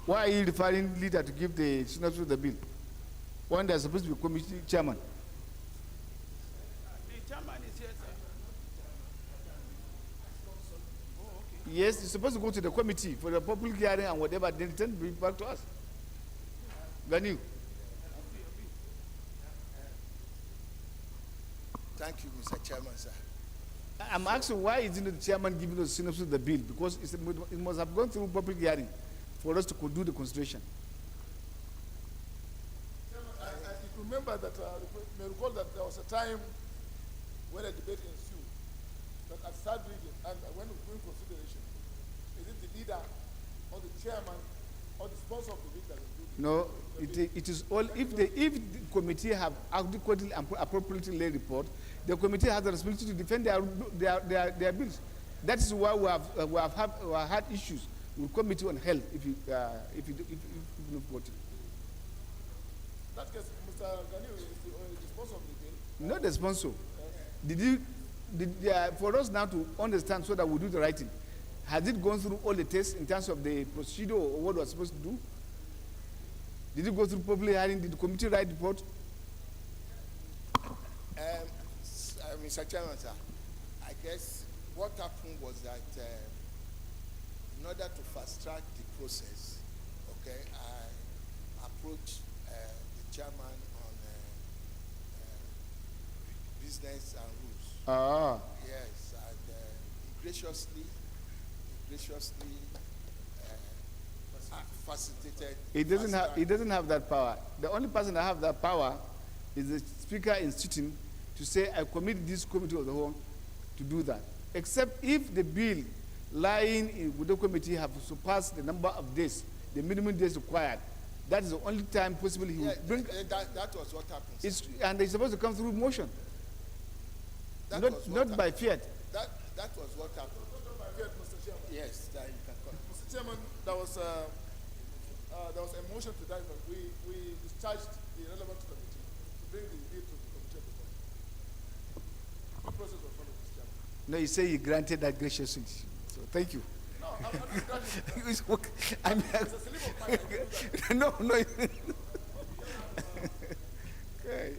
Why are you referring leader to give the signature to the bill? When they're supposed to be committee chairman. The chairman is here, sir. Oh, okay. Yes, it's supposed to go to the committee for the public hearing and whatever, then return back to us. Ganu. Thank you, Mr. Chairman, sir. I'm asking why isn't the chairman giving us synopsis of the bill? Because it must have gone through public hearing for us to do the consideration. I remember that, may recall that there was a time when a debate ensued that at third reading and when we bring consideration, is it the leader or the chairman or the sponsor of the bill that is doing it? No, it is all, if the committee have adequately and appropriately laid report, the committee has the responsibility to defend their bills. That is why we have had issues with committee on health if you not vote it. That case, Mr. Gani is the sponsor of the bill. Not the sponsor. For us now to understand so that we do the right thing, has it gone through all the tests in terms of the procedure or what we're supposed to do? Did it go through public hearing? Did the committee write report? Mr. Chairman, sir, I guess what happened was that in order to fast track the process, okay, I approached the chairman on business and rules. Ah. Yes, and he graciously facilitated. He doesn't have that power. The only person that have that power is the speaker in sitting to say, I commit this committee of the whole to do that. Except if the bill lying with the committee have surpassed the number of days, the minimum days required. That is the only time possible he will bring. That was what happened. And they're supposed to come through motion. Not by fiat. That was what happened. By fiat, Mr. Chairman. Yes, that you can call. Mr. Chairman, there was a motion to that, but we discharged the relevant committee to bring the bill to the committee of the board. The process was followed, Mr. Chairman. No, you say you granted that graciously. So thank you. No, I'm not granting it. It's a slip of mine. I do that. No. Okay.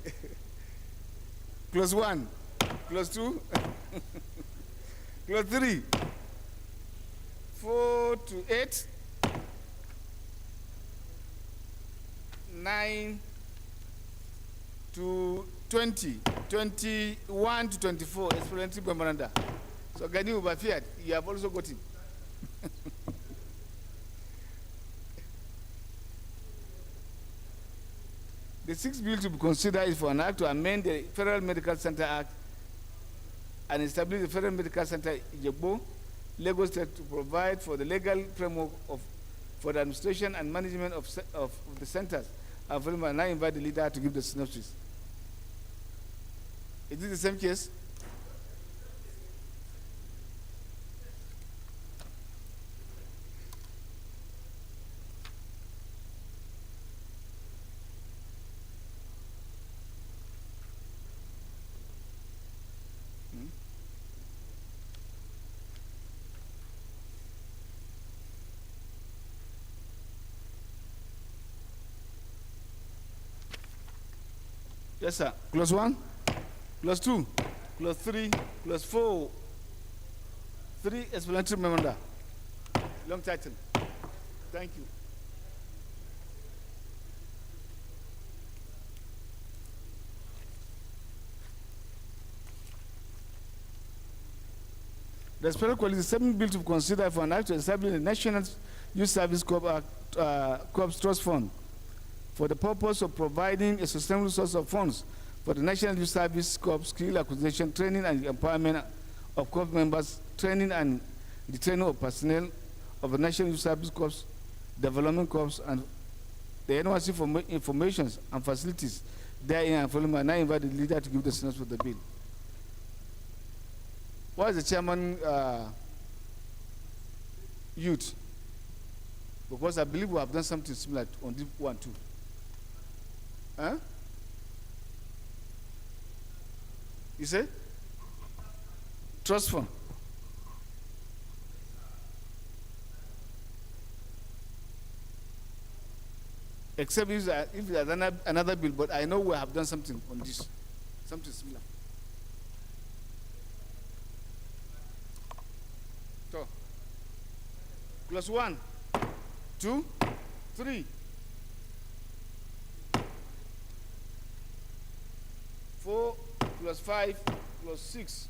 Clause 1, clause 2, clause 3, 4 to 8, 9 to 20, 21 to 24, explanatory memoranda. So Gani Ubafiat, you have also got it. The sixth bill to be considered is for an act to amend the Federal Medical Center Act and establish the Federal Medical Center in Ijebo, Lagos State, to provide for the legal framework for the administration and management of the centers. And I invite the leader to give the synopsis. Is it the same case? Yes, sir. Clause 1, clause 2, clause 3, clause 4. 3 explanatory memoranda. Long title. Thank you. The Special Quality 7 bill to consider for an act to establish the National Youth Service Corps Trust Fund for the purpose of providing a sustainable source of funds for the National Youth Service Corps skill acquisition, training and empowerment of Corps members, training and the training of personnel of the National Youth Service Corps, Development Corps, and the NYC for informations and facilities therein and following. And I invite the leader to give the synopsis for the bill. Why is the chairman youth? Because I believe we have done something similar on this one too. Huh? You say? Trust fund. Except if there's another bill, but I know we have done something on this, something similar. So, plus 1, 2, 3, 4, plus 5, plus 6,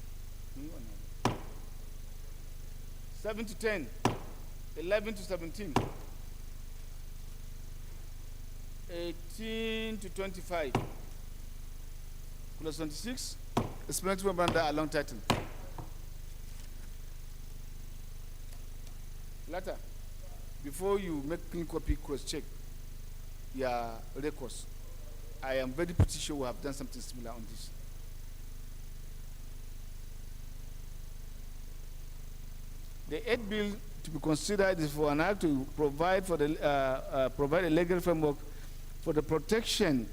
7 to 10, 11 to 17. 18 to 25 plus 26 explanatory memoranda along title. Later, before you make clean copy cross-check your records, I am very pretty sure we have done something similar on this. The 8th bill to be considered is for an act to provide for the provide a legal framework for the protection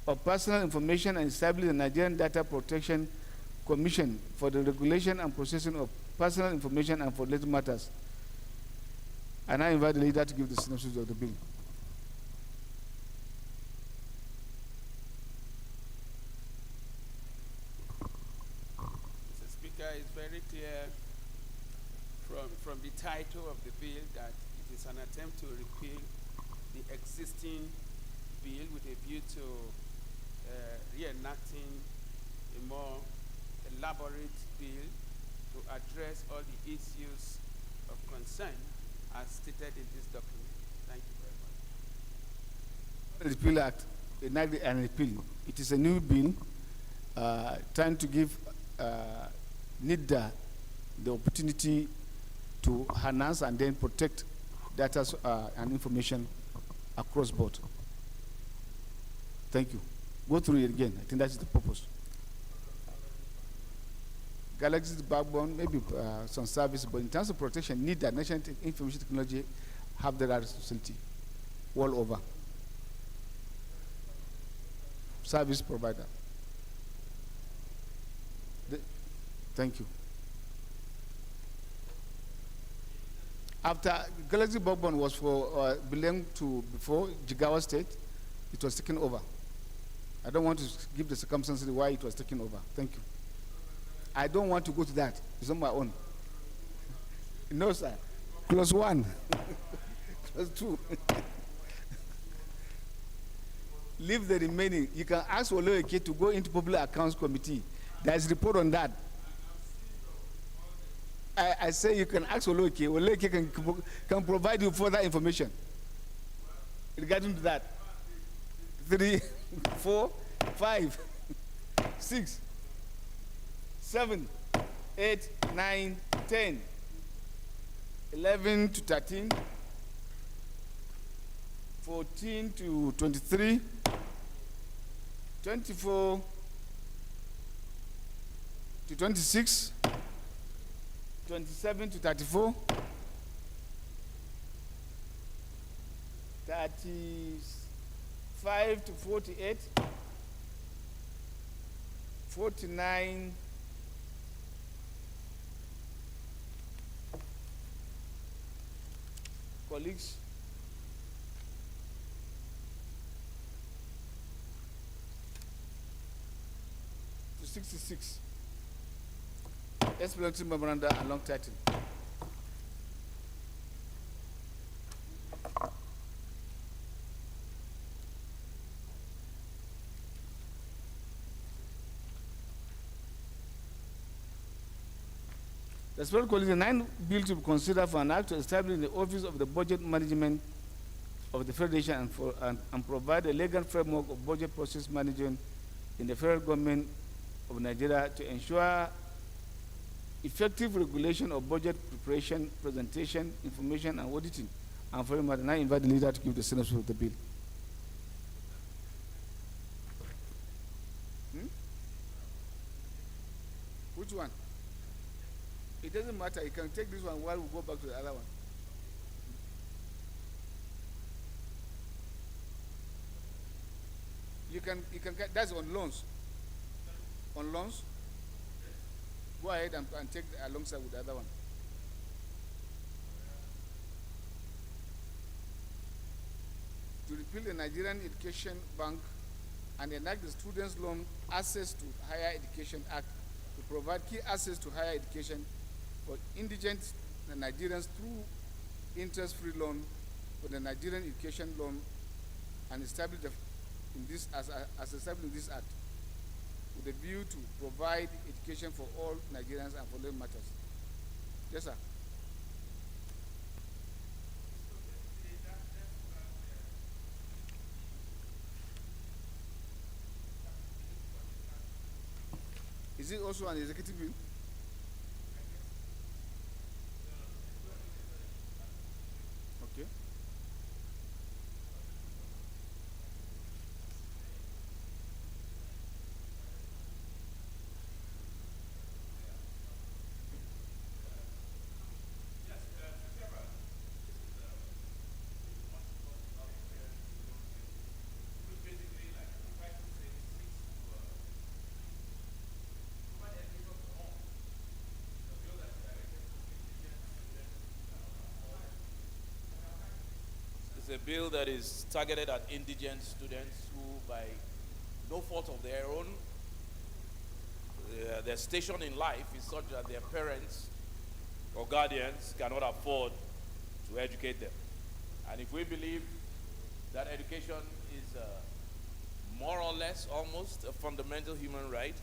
of personal information and establish the Nigerian Data Protection Commission for the regulation and processing of personal information and for related matters. And I invite the leader to give the synopsis of the bill. Mr. Speaker, it's very clear from the title of the bill that it is an attempt to repeal the existing bill with a view to reenacting a more elaborate bill to address all the issues of concern as stated in this document. Thank you very much. Repeal Act, enact and repeal. It is a new bill trying to give NIDA the opportunity to harness and then protect data and information across board. Thank you. Go through it again. I think that's the purpose. Galaxy's backbone, maybe some service, but in terms of protection, need that national information technology have the right responsibility all over. Service provider. Thank you. After Galaxy backbone was for belonged to before Jigawa State, it was taken over. I don't want to give the circumstances why it was taken over. Thank you. I don't want to go to that. It's on my own. No, sir. Plus 1. Plus 2. Leave the remaining. You can ask Oloeke to go into Public Accounts Committee. There is a report on that. I say you can ask Oloeke. Oloeke can provide you further information regarding to that. 3, 4, 5, 6, 7, 8, 9, 10, 11 to 13, 14 to 23, 24 to 26, 27 to 34, 35 to 48, 49, colleagues, to 66. Explanatory memoranda and long title. The Special Colleague, the 9th bill to be considered for an act to establish the Office of the Budget Management of the Federation and provide a legal framework of budget process management in the federal government of Nigeria to ensure effective regulation of budget preparation, presentation, information, and auditing. And for matter, I invite the leader to give the synopsis of the bill. Which one? It doesn't matter. You can take this one while we go back to the other one. You can that's on loans. on loans. Go ahead and take alongside with the other one. To repeal the Nigerian Education Bank and enact the Students' Loan Access to Higher Education Act to provide key access to higher education for indigent Nigerians through interest-free loan for the Nigerian Education Loan and establish in this as established in this act with a view to provide education for all Nigerians and for all matters. Yes, sir. Is it also an executive bill? Okay. It's a bill that is targeted at indigent students who, by no fault of their own, their station in life is such that their parents or guardians cannot afford to educate them. And if we believe that education is more or less almost a fundamental human right,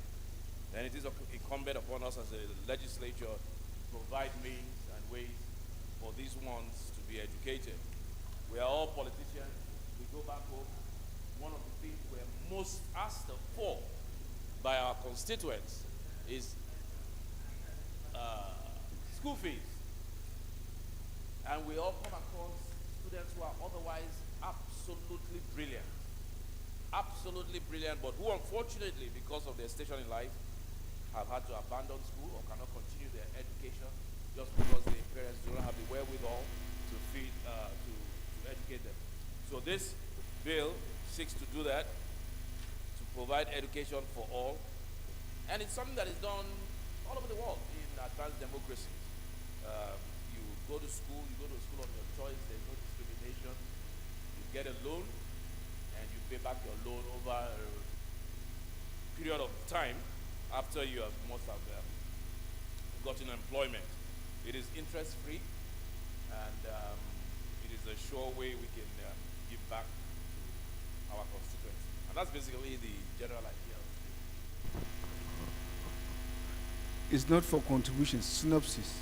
then it is incumbent upon us as a legislature to provide means and ways for these ones to be educated. We are all politicians. We go back home. One of the things we're most asked for by our constituents is school fees. And we all come across students who are otherwise absolutely brilliant. Absolutely brilliant, but who unfortunately, because of their station in life, have had to abandon school or cannot continue their education just because their parents do not have the wherewithal to feed, to educate them. So this bill seeks to do that, to provide education for all. And it's something that is done all over the world in advanced democracies. You go to school of your choice, there's no discrimination. You get a loan, and you pay back your loan over a period of time after you must have gotten employment. It is interest-free, and it is a sure way we can give back to our constituents. And that's basically the general idea of it. It's not for contributions, synopsis.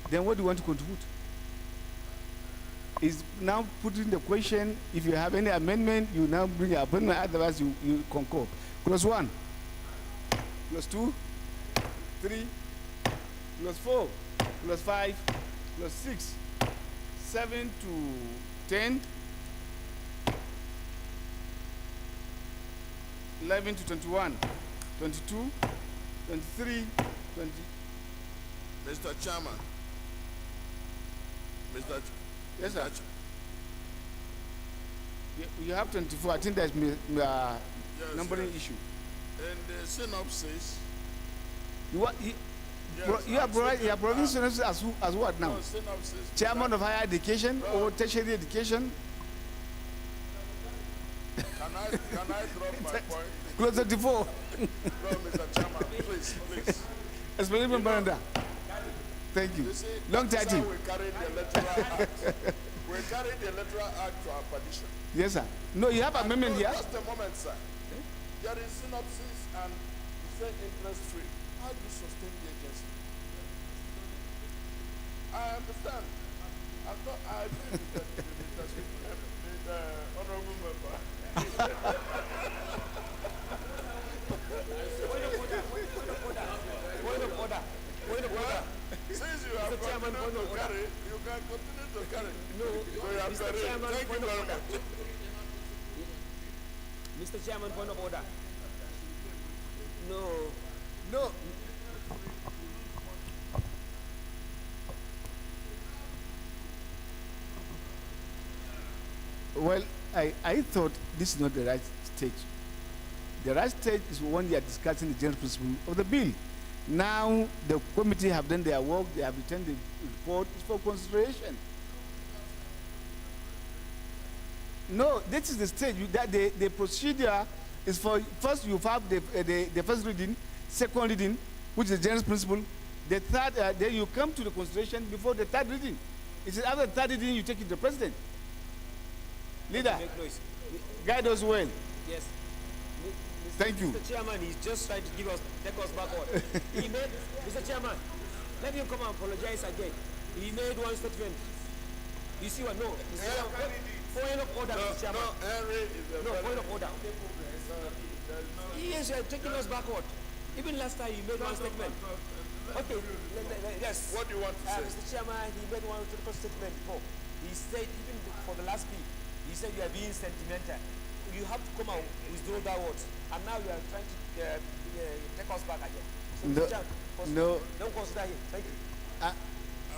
Then what do you want to contribute? Is now putting the question, if you have any amendment, you now bring your amendment, otherwise you concur. Plus 1, plus 2, 3, plus 4, plus 5, plus 6, 7 to 10, 11 to 21, 22, 23, 20. Mr. Chairman. Mr. Yes, sir. You have 24. I think there's numbering issue. And the synopsis. You are providing synopsis as what now? No, synopsis. Chairman of Higher Education or Tertiary Education? Can I drop my point? Close 34. No, Mr. Chairman, please. Explanation, Miranda. Thank you. See, Long that's title. how we carried the electoral act. We carried the electoral act to our petition. Yes, sir. No, you have amendment here. Just a moment, sir. There is synopsis and you say interest free. How do you sustain the agency? I understand. I agree with the honorable member. Point of order. Since you have continued to carry, you can continue to carry. No, so you have Mr. carried. Chairman, Thank you point of very order. much. Mr. Chairman, point of order. No. No. Well, I thought this is not the right stage. The right stage is when they are discussing the general principle of the bill. Now the committee have done their work, they have returned the report, it's for consideration. No, this is the stage. The procedure is for, first you have the first reading, second reading, which is the general principle. The third, then you come to the consideration before the third reading. It is after the third reading you take it to the president. Leader, guide us well. Yes. Thank you. Mr. Chairman, he's just trying to take us backward. He made, Mr. Chairman, let him come and apologize again. He made one statement. You see what? No. Point of order, Mr. Chairman. No, point of order. Yes, you are taking us backward. Even last time he made one statement. Okay, yes. What do you want to say? Mr. Chairman, he made one statement before. He said, even for the last speech, he said you are being sentimental. You have to come out, withdraw that word. And now you are trying to take us back again. So, No, Mr. Chairman, no. don't consider him. Thank you. I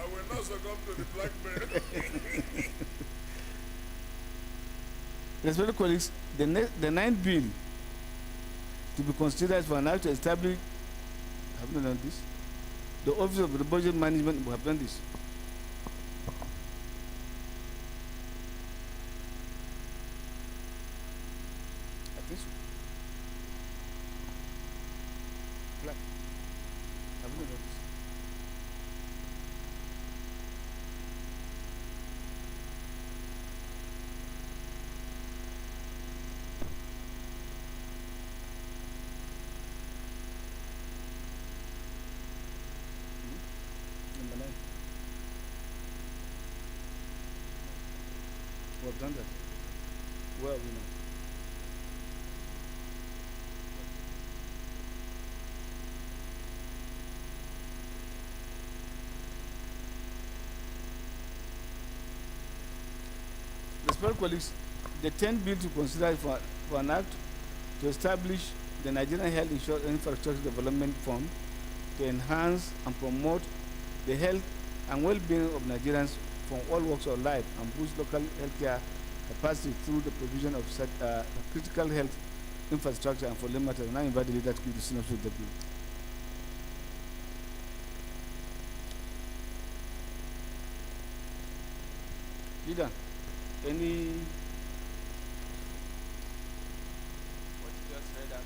will not succumb to the blackmail. Respected colleagues, the ninth bill to be considered for an act to establish, have you done this? The Office of the Budget Management will have done this. I think so. Black. Have you done this? Number 9. We have done that. Where are we now? Respected colleagues, the 10th bill to consider for an act to establish the Nigerian Health Insurance Infrastructure Development Fund to enhance and promote the health and well-being of Nigerians from all walks of life and boost local healthcare capacity through the provision of such critical health infrastructure and for limit. And I invite the leader to give the synopsis of the bill. Leader, any What you just read out.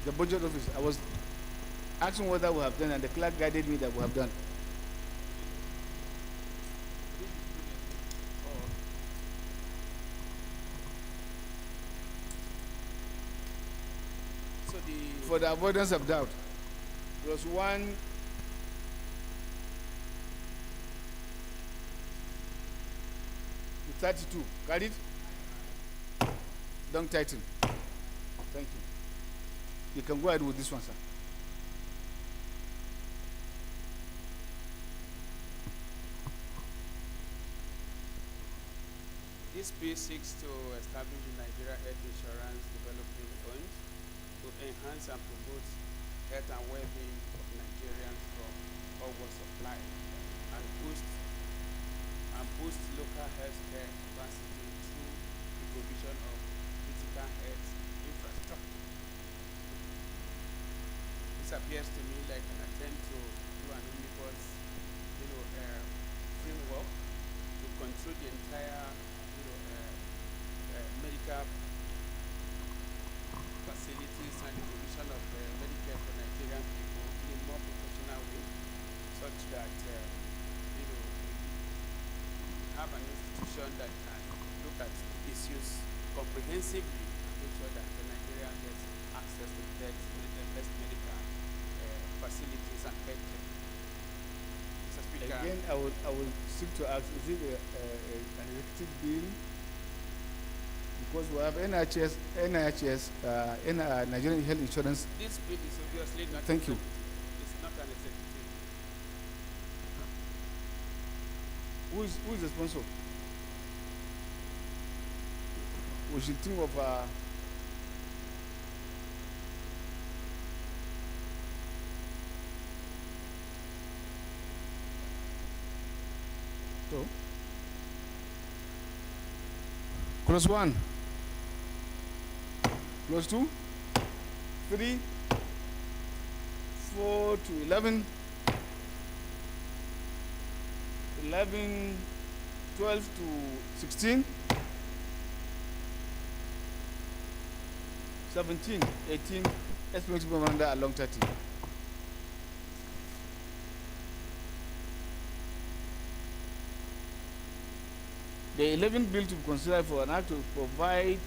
the budget office? I was asking whether we have done, and the clerk guided me that we have done. So For the avoidance of doubt, there was one to 32. Got it? Long title. Thank you. You can go ahead with this one, sir. This bill seeks to establish the Nigeria Health Insurance Development Fund to enhance and promote health and well-being of Nigerians from all walks of life and boost local health care capacity through the provision of critical health infrastructure. This appears to me like an attempt to do an omnibus, framework to control the entire medical facilities and the provision of Medicare for Nigerian people in a more professional way, such that we have an institution that can look at issues comprehensively and make sure that the Nigerian gets access to the best medical facilities and healthcare. Mr. Speaker. Again, I will seek to ask: is it an executive bill? Because we have NHS, Nigerian Health Insurance. This bill is obviously not. Thank you. It's not an executive. Who is the sponsor? We should think of so clause 1. plus 2, 3, 4 to 11, 11, 12 to 16, 17, 18, let's make it under along 30. The 11th bill to be considered for an act to provide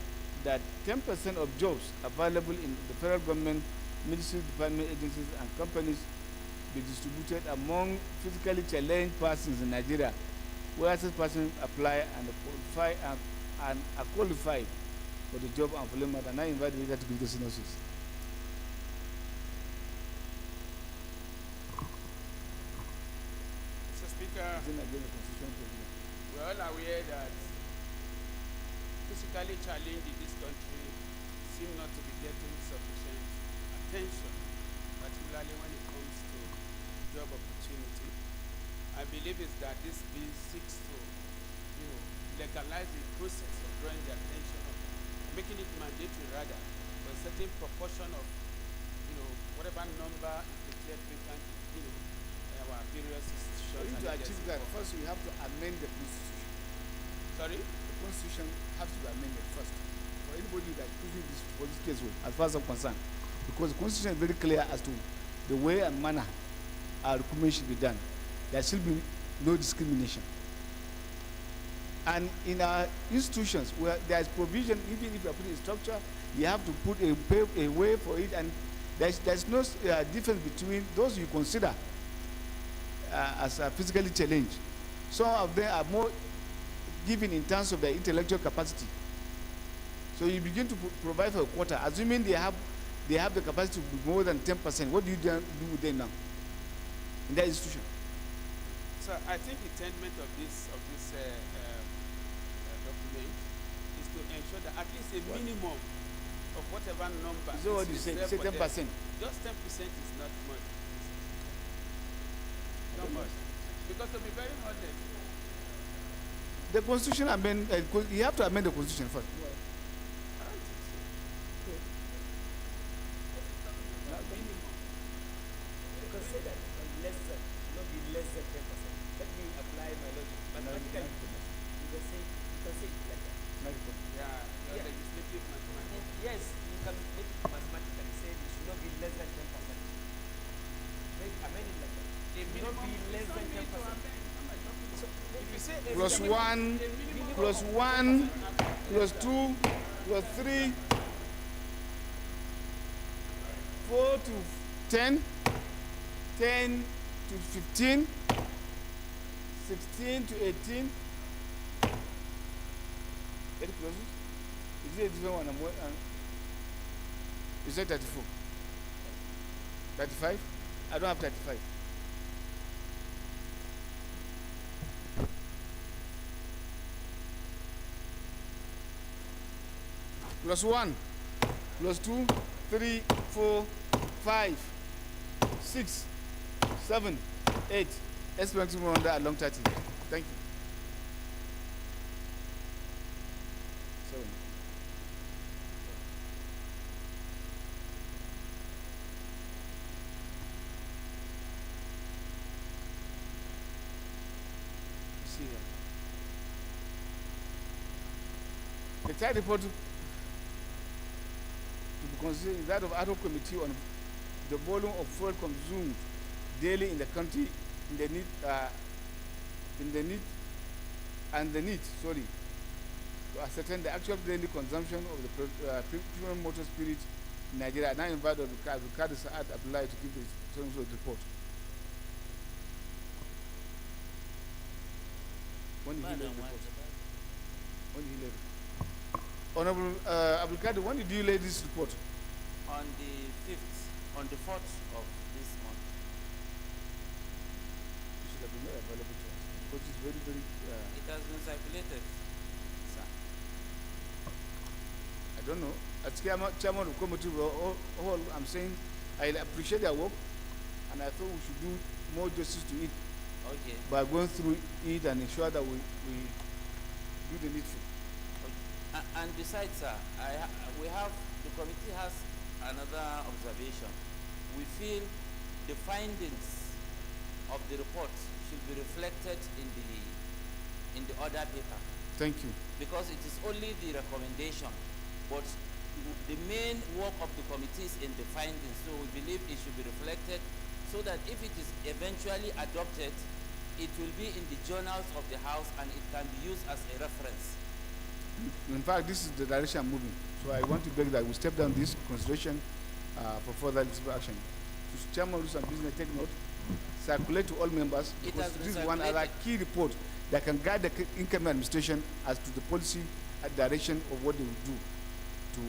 that 10% of jobs available in the federal government, ministries, department, agencies, and companies be distributed among physically challenged persons in Nigeria, where such persons apply and are qualified for the job and fulfillment. And I invite the leader to give the synopsis. Mr. Speaker, we are all aware that physically challenged in this country seem not to be getting sufficient attention, particularly when it comes to job opportunity. I believe it's that this bill seeks to, legalize the process of drawing the attention of, making it mandatory rather, for a certain proportion of, whatever number is declared vacant, our various institutions. For you to achieve that, first we have to amend the Constitution. Sorry? The Constitution has to be amended first. For anybody that is pushing this for this case, as far as I'm concerned, because the Constitution is very clear as to the way and manner our recruitment should be done. There should be no discrimination. And in our institutions, where there is provision, even if you are putting a structure, you have to put a way for it, and there's no difference between those you consider as physically challenged. Some of them are more given in terms of their intellectual capacity. So you begin to provide for a quota, assuming they have the capacity to be more than 10%. What do you do with them now in that institution? So I think the intent of this document is to ensure that at least a minimum of whatever number. So what you say 10%? Just 10% is not much. Not much. Because to be very honest, the Constitution you have to amend the Constitution first. Consider not be less than 10%. Let me apply my logic. Mathematically, you can say it like that. legislative mathematics. Yes, you can make it mathematically say it should not be less than 10%. Amend it like that. It should not be less than 10%. So if you say plus 1, plus 1, plus 2, plus 3, 4 to 10, 10 to 15, 16 to 18. Any closes? Is it a different one? You said 34. 35? I don't have 35. Plus 1, plus 2, 3, 4, 5, 6, 7, 8. Let's maximum on that along 30. Thank you. 7. You see here. The third report to be considered is that of ad hoc committee on the volume of fuel consumed daily in the country in the need to ascertain the actual daily consumption of the premium motor spirit in Nigeria. I now invite the Ricardo Saad Abdullah to give the terms of the report. When did he lay the report? When did he lay it? Honorable Abdul Kadir, when did you lay this report? On the 4th of this month. It should have been made available to us because it's very, very. It has been circulated, sir. I don't know. As chairman of the committee, all I'm saying, I appreciate their work, and I thought we should do more justice to it. Okay. By going through it and ensure that we do the needful. And besides, sir, we have the committee has another observation. We feel the findings of the report should be reflected in the other paper. Thank you. Because it is only the recommendation, but the main work of the committee is in the findings, so we believe it should be reflected so that if it is eventually adopted, it will be in the journals of the House and it can be used as a reference. In fact, this is the direction I'm moving. So I want to beg that we step down this consideration for further legislative action. To Chairman Rules and Business, take note, circulate to all members, because this is one other key report that can guide the incoming administration as to the policy and direction of what they will do to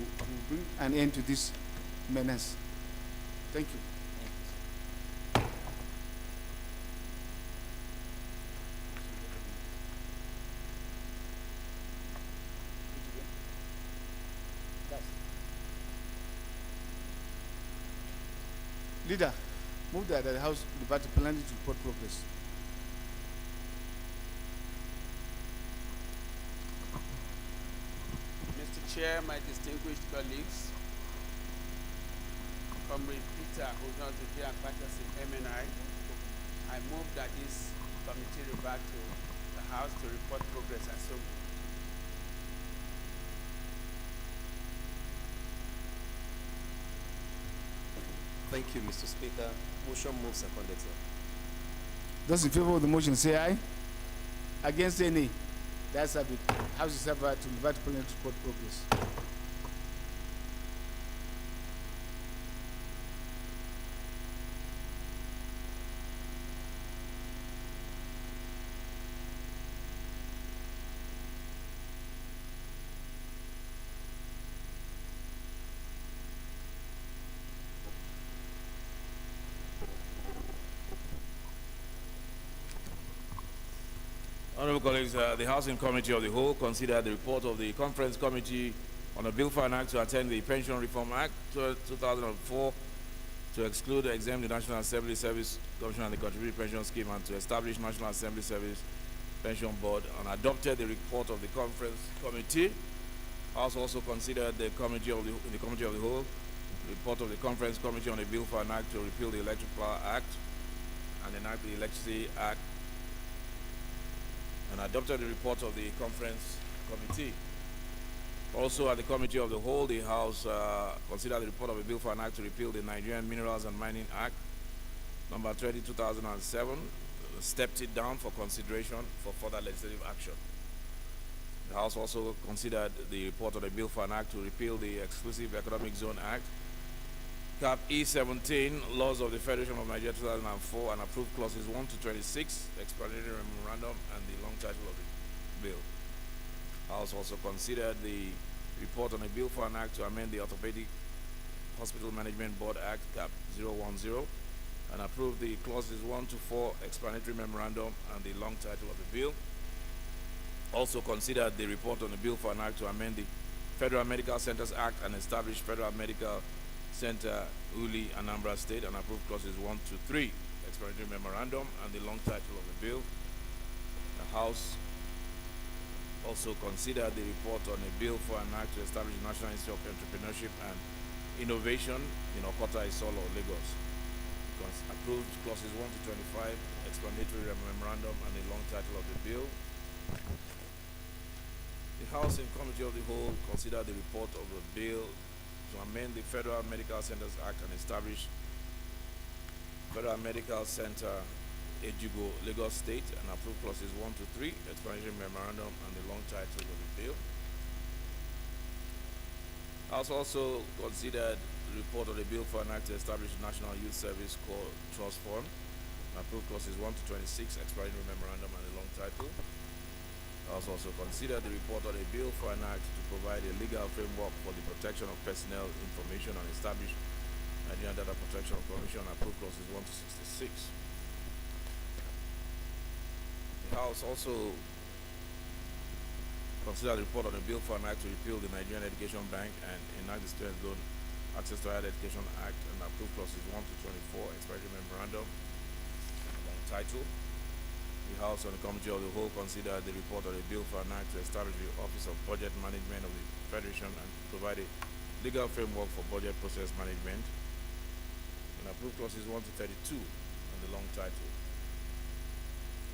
bring an end to this menace. Thank you. Leader, move that the House debate plenary to report progress. Mr. Chair, my distinguished colleagues, Comrade Peter, who's not here, partners in MNI, I move that this committee revert to the House to report progress and so on. Thank you, Mr. Speaker. Motion moves seconded, sir. Those in favor of the motion say aye. Against any? That's a bit. House is ever to revert plenary to report progress. Honorable colleagues, the Housing Committee of the Whole considered the report of the Conference Committee on a Bill for an Act to attend the Pension Reform Act 2004 to exclude or exempt the National Assembly Service Commission and the Contributory Pension Scheme and to establish National Assembly Service Pension Board and adopted the report of the Conference Committee. House also considered the Committee of the Whole report of the Conference Committee on a Bill for an Act to repeal the Electric Power Act and enact the Electricity Act, and adopted the report of the Conference Committee. Also, at the Committee of the Whole, the House considered the report of a Bill for an Act to repeal the Nigerian Minerals and Mining Act, number 20, 2007, stepped it down for consideration for further legislative action. The House also considered the report of a Bill for an Act to repeal the Exclusive Economic Zone Act, Cap E17, Laws of the Federation of Nigeria 2004, and approved clauses 1 to 26, explanatory memorandum, and the long title of the bill. House also considered the report on a Bill for an Act to amend the Orthopedic Hospital Management Board Act, Cap 010, and approved the clauses 1 to 4, explanatory memorandum, and the long title of the bill. Also considered the report on a Bill for an Act to amend the Federal Medical Centers Act and establish Federal Medical Center, Uli, Anambra State, and approved clauses 1 to 3, explanatory memorandum, and the long title of the bill. The House also considered the report on a Bill for an Act to establish the National Institute of Entrepreneurship and Innovation in Okota, Isolo, Lagos. Approved clauses 1 to 25, explanatory memorandum, and the long title of the bill. The House in Committee of the Whole considered the report of the bill to amend the Federal Medical Centers Act and establish Federal Medical Center, Ejigo, Lagos State, and approve clauses 1 to 3, explanatory memorandum, and the long title of the bill. House also considered the report of the Bill for an Act to establish the National Youth Service Corps Trust Fund, and approve clauses 1 to 26, explanatory memorandum, and the long title. House also considered the report on a Bill for an Act to provide a legal framework for the protection of personnel information and establish Nigerian Data Protection Commission and approve clauses 1 to 66. The House also considered the report on a Bill for an Act to repeal the Nigerian Education Bank and enact the Student Loan Access to Higher Education Act and approve clauses 1 to 24, explanatory memorandum, and long title. The House and the Committee of the Whole considered the report of the Bill for an Act to establish the Office of Budget Management of the Federation and provide a legal framework for budget process management, and approve clauses 1 to 32 on the long title.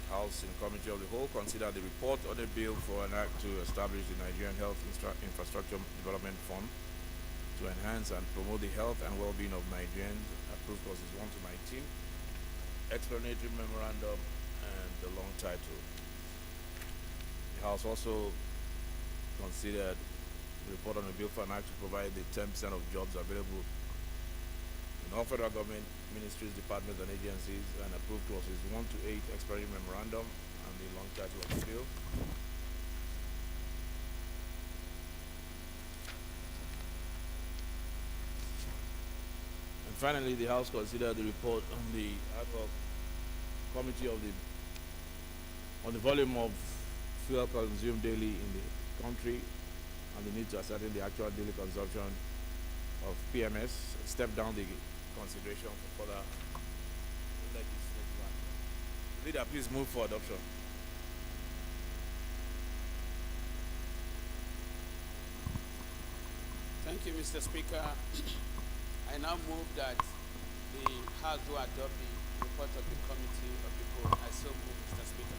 The House in Committee of the Whole consider the report on a bill for an act to establish the Nigerian Health Infrastructure Development Fund to enhance and promote the health and well-being of Nigerians. Approve clauses 1 to 19, explanatory memorandum, and the long title. The House also considered the report on a bill for an act to provide the 10% of jobs available in all federal government ministries, departments, and agencies, and approve clauses 1 to 8, explanatory memorandum, and the long title of the bill. And finally, the House considered the report on the ad hoc committee on the volume of fuel consumed daily in the country and the need to ascertain the actual daily consumption of PMS, step down the consideration for further legislative action. Leader, please move for adoption. Thank you, Mr. Speaker. I now move that the House do adopt the report of the Committee of the Whole. I so move, Mr. Speaker.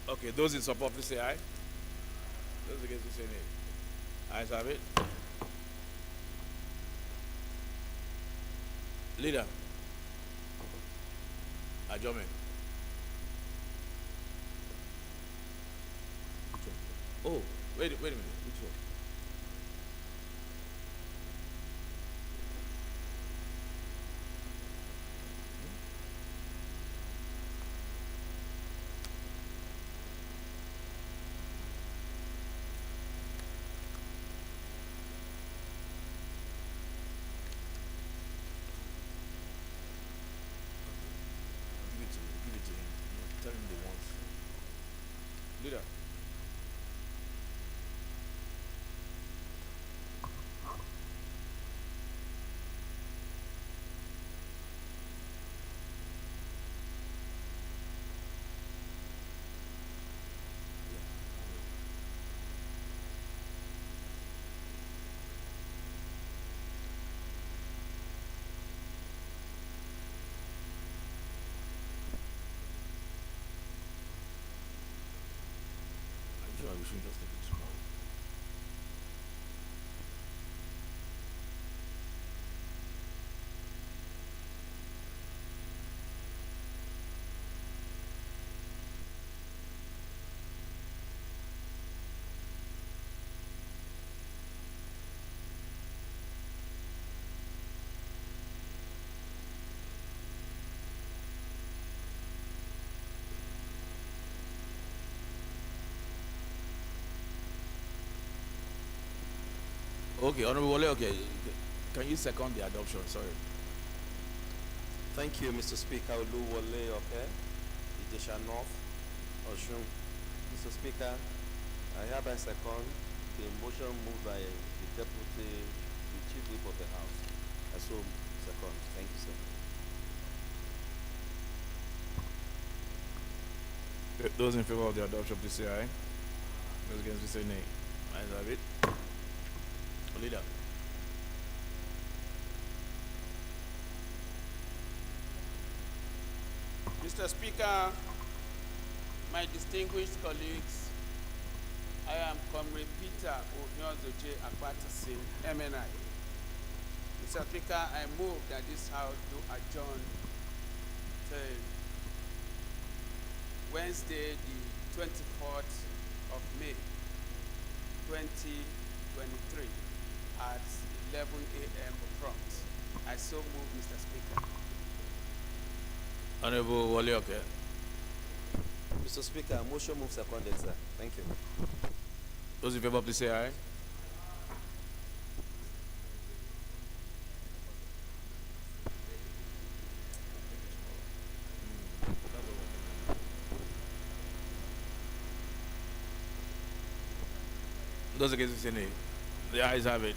Okay, those in support, please say aye. Those against, please say nay. Ayes have it. Leader. Adjournment. Oh, wait a minute. Which one? Give it to him. Tell him they want. Leader. We should just take it tomorrow. Okay, Honorable Wale, okay. Can you second the adoption? Sorry. Thank you, Mr. Speaker. Olu Wole, okay. Idesha North, Oshun. Mr. Speaker, I hereby second the motion moved by the Deputy, the Chief Whip of the House. I so second. Thank you, sir. Those in favor of the adoption, please say aye. Those against, please say nay. Ayes have it. Leader. Mr. Speaker, my distinguished colleagues, I am Comrade Peter Onyozoje Akpatasin, MNI. Mr. Speaker, I move that this House do adjourn till Wednesday, the 24th of May, 2023 at 11 a.m. prompt. I so move, Mr. Speaker. Honorable Wale, okay. Mr. Speaker, motion move seconded, sir. Thank you. Those in favor, please say aye. Those against, say nay. The ayes have it.